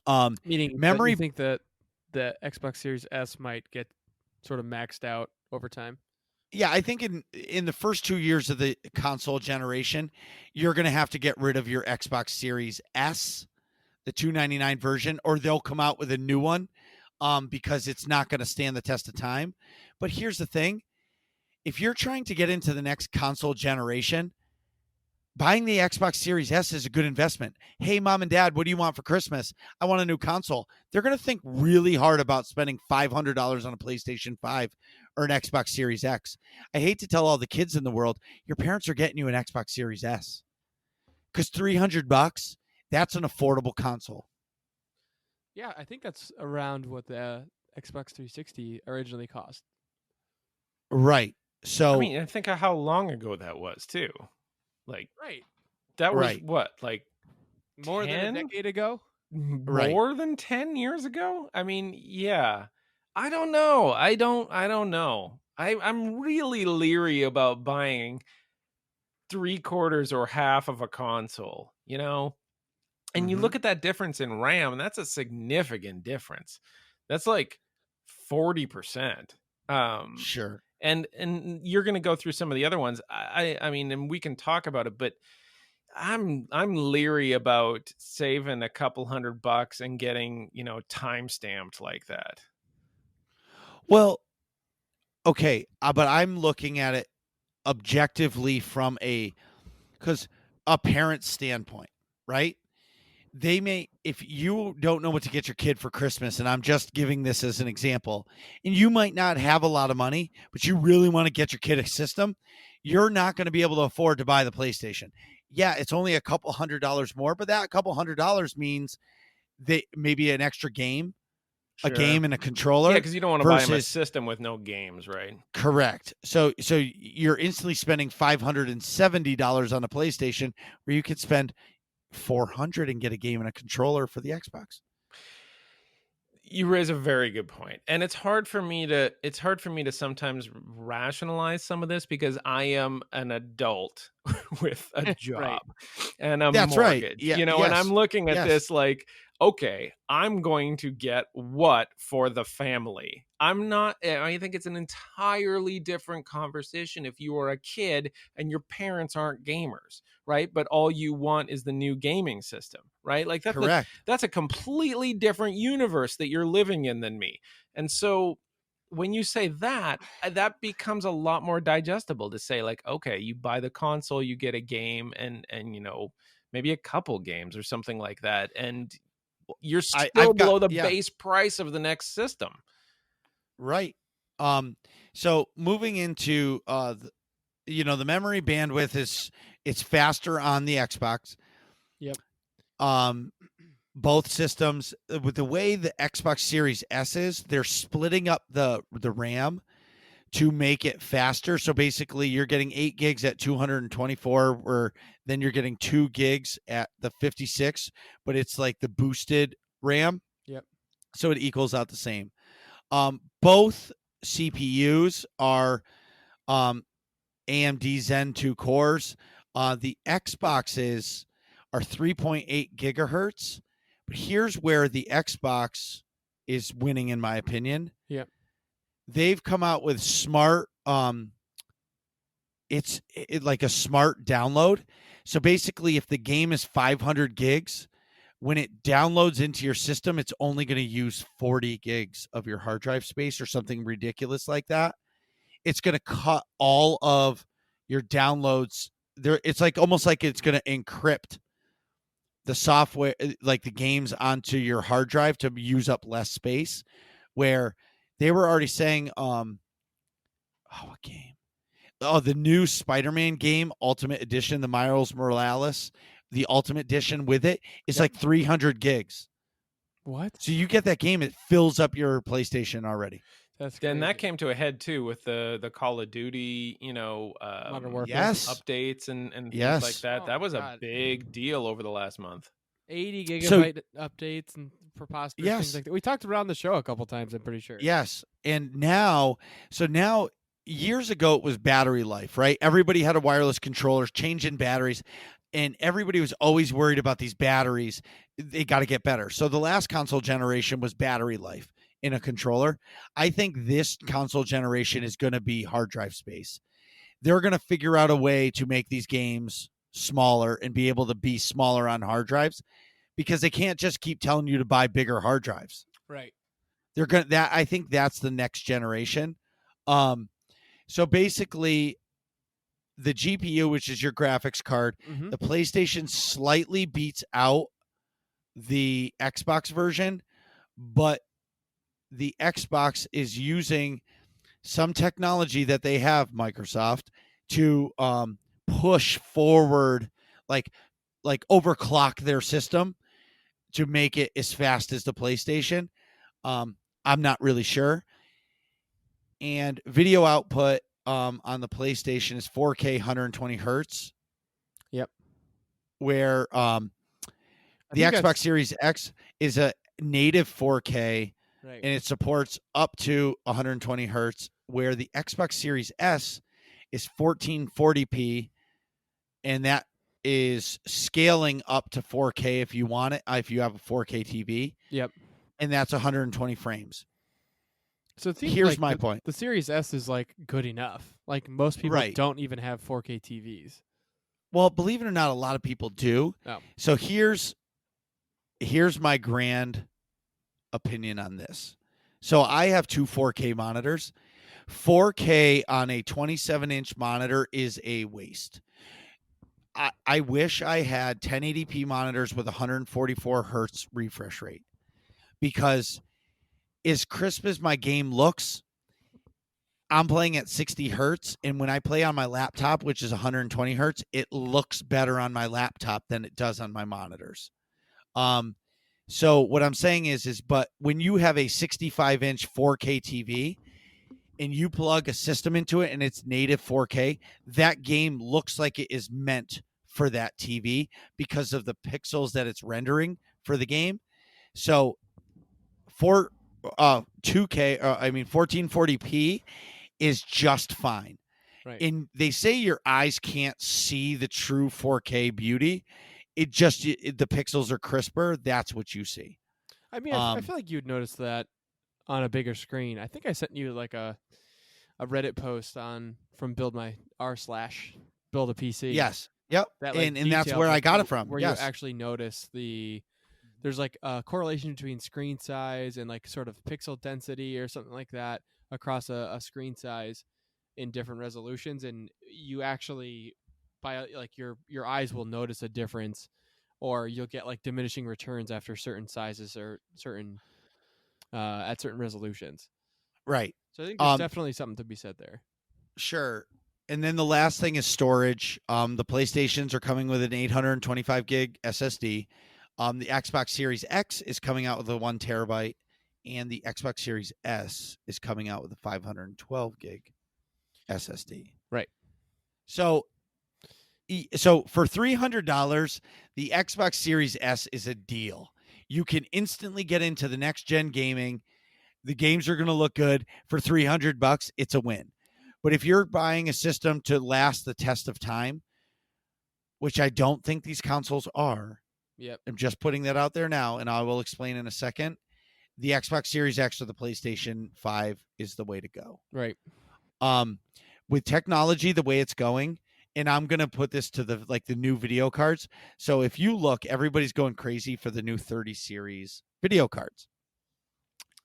Meaning, memory. you think that the Xbox Series S might get sort of maxed out over time? Yeah, I think in the first 2 years of the console generation, you're going to have to get rid of your Xbox Series S, the 299 version, or they'll come out with a new one because it's not going to stand the test of time. But here's the thing. If you're trying to get into the next console generation, buying the Xbox Series S is a good investment. Hey, mom and dad, what do you want for Christmas? I want a new console. They're going to think really hard about spending $500 on a PlayStation 5 or an Xbox Series X. I hate to tell all the kids in the world, your parents are getting you an Xbox Series S because $300, that's an affordable console. Yeah, I think that's around what the Xbox 360 originally cost. Right. So, I mean, I think of how long ago that was too. Like, Right. that was Right. what, like More 10? than a decade ago? Right. More than 10 years ago? I mean, yeah. I don't know. I don't know. I'm really leery about buying 3/4 or half of a console, you know? And you Mhm. look at that difference in RAM, and that's a significant difference. That's like 40%. Sure. And you're going to go through some of the other ones. I mean, and we can talk about it, but I'm leery about saving a couple $100 and getting, time stamped like that. Well, okay, but I'm looking at it objectively from a parent standpoint, right? They may, if you don't know what to get your kid for Christmas, and I'm just giving this as an example, and you might not have a lot of money, but you really want to get your kid a system, you're not going to be able to afford to buy the PlayStation. Yeah, it's only a couple $100 more, but that couple $100 means maybe an extra game, a game and a controller. Yeah, because you don't want to buy them a versus- system with no games, right? Correct. So you're instantly spending $570 on a PlayStation where you could spend $400 and get a game and a controller for the Xbox. You raise a very good point. And it's hard for me to sometimes rationalize some of this because I am an adult with a job and a That's right. mortgage, Yeah, and yes, I'm looking at yes. this like, okay, I'm going to get what for the family. I think it's an entirely different conversation if you are a kid and your parents aren't gamers, right? But all you want is the new gaming system, right? Like Correct. that's a completely different universe that you're living in than me. And so when you say that, that becomes a lot more digestible to say like, okay, you buy the console, you get a game and maybe a couple games or something like that. And you're still I've got- below the yeah. base price of the next system. Right. So moving into the memory bandwidth it's faster on the Xbox. Yep. Both systems with the way the Xbox Series S is, they're splitting up the RAM to make it faster. So basically you're getting 8 gigs at 224 where then you're getting 2 gigs at the 56, but it's like the boosted RAM. Yep. So it equals out the same. Both CPUs are AMD Zen 2 cores. The Xboxes are 3.8 gigahertz. But here's where the Xbox is winning, in my opinion. Yep. They've come out with smart, it's like a smart download. So basically, if the game is 500 gigs, when it downloads into your system, it's only going to use 40 gigs of your hard drive space or something ridiculous like that. It's going to cut all of your downloads there. It's like almost like it's going to encrypt the software, like the games, onto your hard drive to use up less space. Where they were already saying, what game? Oh, the new Spider-Man game, Ultimate Edition, the Miles Morales, the Ultimate Edition with it is like 300 gigs. What? So you get that game, it fills up your PlayStation already. That's Then that crazy. came to a head too with the Call of Duty, Modern Warfare. Yes. updates and things Yes. like that. Oh that my was a God. big deal over the last month. 80 So- gigabyte updates and preposterous Yes. things like that. We talked around the show a couple times, I'm pretty sure. Yes. And now years ago it was battery life, right? Everybody had a wireless controller, changing batteries, and everybody was always worried about these batteries. They got to get better. So the last console generation was battery life. in a controller. I think this console generation is going to be hard drive space. They're going to figure out a way to make these games smaller and be able to be smaller on hard drives, because they can't just keep telling you to buy bigger hard drives. Right. They're going to I think that's the next generation. So basically the GPU, which is your graphics card, Mm-hmm. the PlayStation slightly beats out the Xbox version, but the Xbox is using some technology that they have, Microsoft, to push forward, like overclock their system to make it as fast as the PlayStation. I'm not really sure. And video output on the PlayStation is 4K 120 hertz. Yep. Where the Xbox Series X is a native 4K, right, and it supports up to 120 hertz, where the Xbox Series S is 1440p, and that is scaling up to 4K if you want it, if you have a 4K TV. Yep. And that's 120 frames. So it seems Here's like my point. The Series S is like good enough. Like most people Right. don't even have 4K TVs. Well, believe it or not, a lot of people do. Oh. So here's my grand opinion on this. So I have two 4K monitors. 4K on a 27-inch monitor is a waste. I wish I had 1080p monitors with 144 hertz refresh rate, because as crisp as my game looks, I'm playing at 60 hertz, and when I play on my laptop, which is 120 hertz, it looks better on my laptop than it does on my monitors. So what I'm saying is but when you have a 65-inch 4K TV and you plug a system into it and it's native 4K, that game looks like it is meant for that TV because of the pixels that it's rendering for the game. So for 1440p is just fine. Right. And they say your eyes can't see the true 4K beauty. The pixels are crisper. That's what you see. I mean, I feel like you'd notice that on a bigger screen. I think I sent you like a Reddit post from Build a PC. Yes. Yep. That, like, and that's where I got it from. Where yes. you actually notice there's like a correlation between screen size and like sort of pixel density or something like that across a screen size in different resolutions, and you actually your eyes will notice a difference, or you'll get like diminishing returns after certain sizes or at certain resolutions. Right. So I think there's definitely something to be said there. Sure. And then the last thing is storage. The PlayStations are coming with an 825 gig SSD. The Xbox Series X is coming out with a 1 terabyte, and the Xbox Series S is coming out with a 512 gig SSD. Right. So for $300, the Xbox Series S is a deal. You can instantly get into the next gen gaming. The games are going to look good. For $300, it's a win. But if you're buying a system to last the test of time, which I don't think these consoles are, yep, I'm just putting that out there now, and I will explain in a second, the Xbox Series X or the PlayStation 5 is the way to go. Right. With technology the way it's going, and I'm going to put this to the new video cards. So if you look, everybody's going crazy for the new 30 series video cards.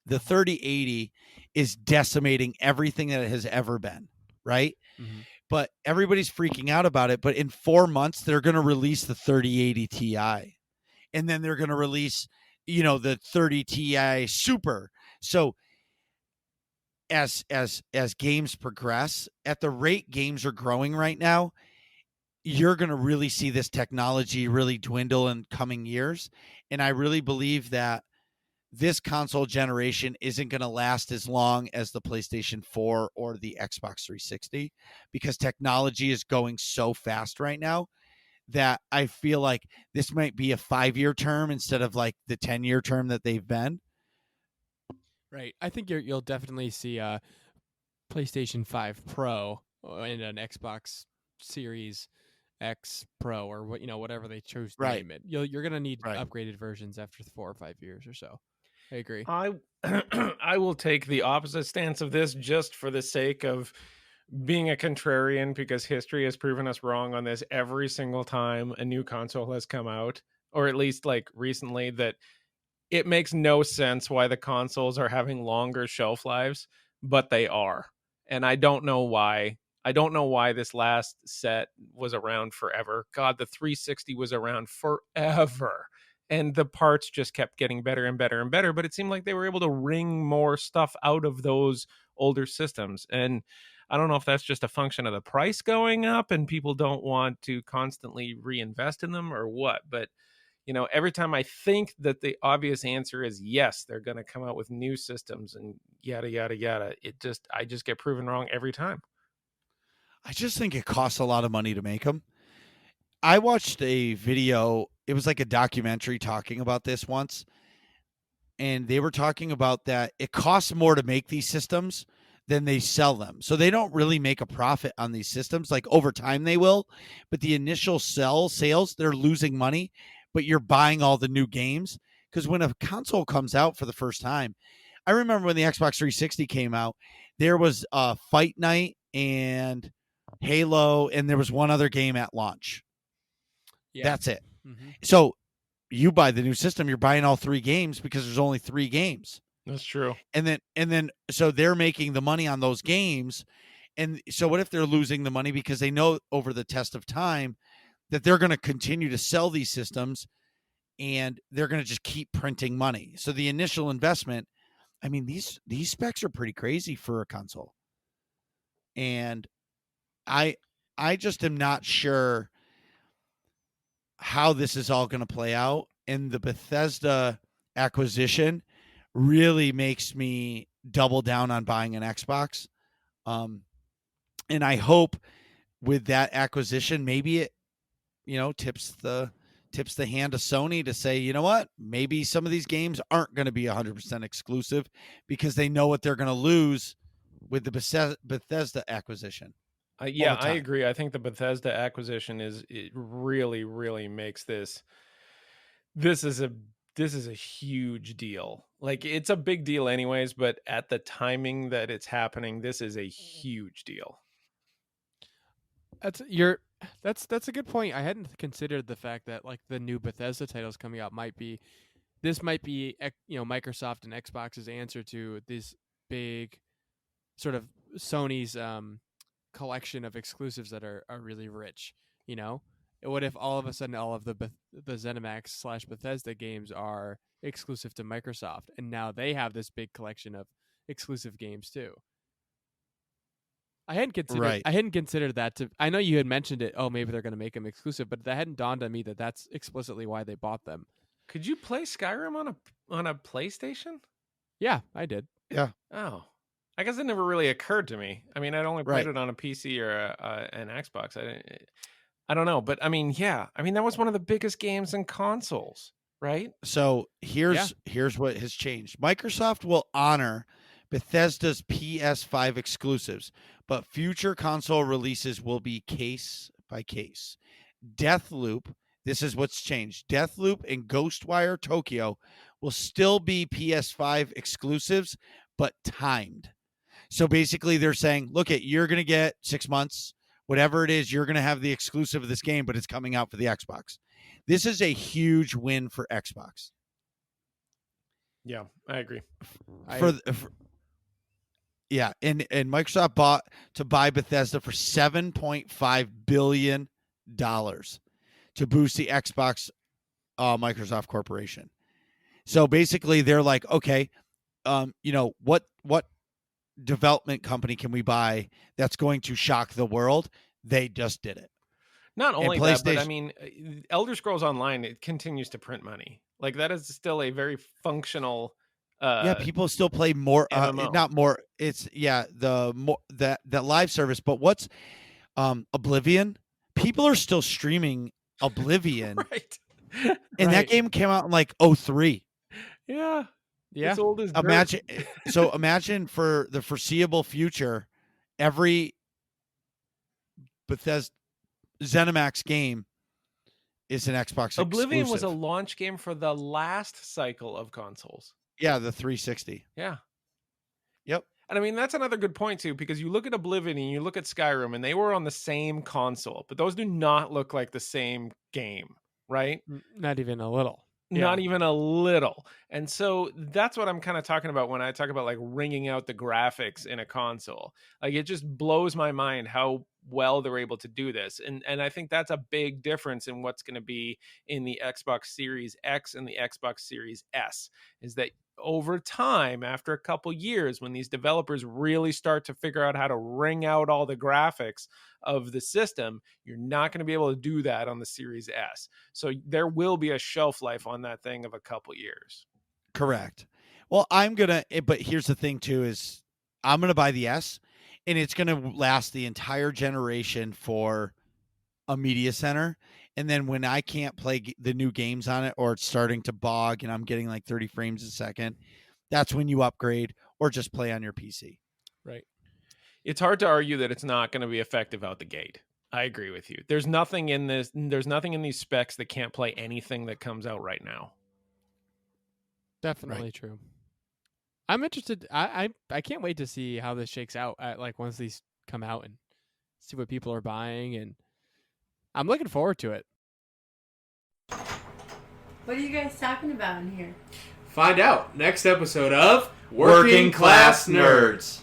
The 3080 is decimating everything that it has ever been, right? Mm-hmm. But everybody's freaking out about it. But in 4 months, they're going to release the 3080 Ti. And then they're going to release, the 30 Ti Super. So as games progress, at the rate games are growing right now, you're going to really see this technology really dwindle in coming years. And I really believe that this console generation isn't going to last as long as the PlayStation 4 or the Xbox 360, because technology is going so fast right now that I feel like this might be a 5-year term instead of like the 10-year term that they've been. Right. I think you'll definitely see a PlayStation 5 Pro and an Xbox Series X Pro, or whatever they chose to name it. You're going to need upgraded versions after 4 or 5 years or so. I agree. I I will take the opposite stance of this just for the sake of being a contrarian, because history has proven us wrong on this every single time a new console has come out, or at least like recently, that it makes no sense why the consoles are having longer shelf lives, but they are. And I don't know why. I don't know why this last set was around forever. God, the 360 was around forever. And the parts just kept getting better and better and better. But it seemed like they were able to wring more stuff out of those older systems. And I don't know if that's just a function of the price going up and people don't want to constantly reinvest in them or what. But every time I think that the obvious answer is yes, they're going to come out with new systems and yada, yada, yada, I just get proven wrong every time. I just think it costs a lot of money to make them. I watched a video. It was like a documentary talking about this once. And they were talking about that it costs more to make these systems than they sell them. So they don't really make a profit on these systems. Like over time they will, but the initial sales, they're losing money, but you're buying all the new games. Because when a console comes out for the first time, I remember when the Xbox 360 came out, there was Fight Night and Halo, and there was one other game at launch. Yeah. That's it. Mm-hmm. So you buy the new system, you're buying all 3 games because there's only 3 games. That's true. And then so they're making the money on those games. And so what if they're losing the money because they know over the test of time that they're going to continue to sell these systems and they're going to just keep printing money. So the initial investment, I mean, these specs are pretty crazy for a console. And I just am not sure how this is all going to play out. And the Bethesda acquisition really makes me double down on buying an Xbox. And I hope with that acquisition, maybe it, tips the hand of Sony to say, you know what, maybe some of these games aren't going to be 100% exclusive because they know what they're going to lose with the Bethesda acquisition. Yeah, I agree. I think the Bethesda acquisition it really, really makes this is a huge deal. Like, it's a big deal anyways, but at the that it's happening, this is a huge deal. That's a good point. I hadn't considered the fact that like the new Bethesda titles coming out might be Microsoft and Xbox's answer to this big sort of Sony's collection of exclusives that are really rich. What if all of a sudden all of the ZeniMax / Bethesda games are exclusive to Microsoft, and now they have this big collection of exclusive games too? I hadn't considered that. I know you had mentioned it. Oh, maybe they're going to make them exclusive, but that hadn't dawned on me that that's explicitly why they bought them. Could you play Skyrim on a PlayStation? Yeah, I did. Yeah. Oh, I guess it never really occurred to me. I mean, I'd only played it on a PC or an Xbox. I don't know, but I mean, yeah. I mean, that was one of the biggest games in consoles, right? So here's what has changed. Microsoft will honor Bethesda's PS5 exclusives, but future console releases will be case by case. Deathloop, this is what's changed. Deathloop and Ghostwire Tokyo will still be PS5 exclusives, but timed. So basically they're saying, look, you're going to get 6 months, whatever it is, you're going to have the exclusive of this game, but it's coming out for the Xbox. This is a huge win for Xbox. Yeah, I agree. Yeah, and Microsoft bought to buy Bethesda for $7.5 billion to boost the Xbox Microsoft Corporation. So basically they're like, okay, what development company can we buy that's going to shock the world? They just did it. Not only that, but I mean, Elder Scrolls Online, it continues to print money. Like, that is still a very functional. People still play more. Not more. It's that live service. But what's Oblivion? People are still streaming Oblivion, right? And that game came out in like 2003. Yeah. Yeah. It's old as dirt. Imagine for the foreseeable future, every Bethesda ZeniMax game is an Xbox exclusive. Oblivion was a launch game for the last cycle of consoles. Yeah, the 360. Yeah. Yep. And I mean, that's another good point too, because you look at Oblivion and you look at Skyrim, and they were on the same console, but those do not look like the same game, right? Not even a little. Not even a little. And so that's what I'm kind of talking about when I talk about like wringing out the graphics in a console. Like, it just blows my mind how well they're able to do this. And I think that's a big difference in what's going to be in the Xbox Series X and the Xbox Series S, is that over time, after a couple years, when these developers really start to figure out how to wring out all the graphics of the system, you're not going to be able to do that on the Series S. So there will be a shelf life on that thing of a couple years. Correct. Well, but here's the thing too, is I'm going to buy the S, and it's going to last the entire generation for a media center. And then when I can't play the new games on it, or it's starting to bog and I'm getting like 30 frames a second, that's when you upgrade or just play on your PC. Right. It's hard to argue that it's not going to be effective out the gate. I agree with you. There's nothing in these specs that can't play anything that comes out right now. Definitely true. I'm interested. I can't wait to see how this shakes out. Like, once these come out, and see what people are buying, and I'm looking forward to it. What are you guys talking about in here? Find out next episode of Working Class Nerds.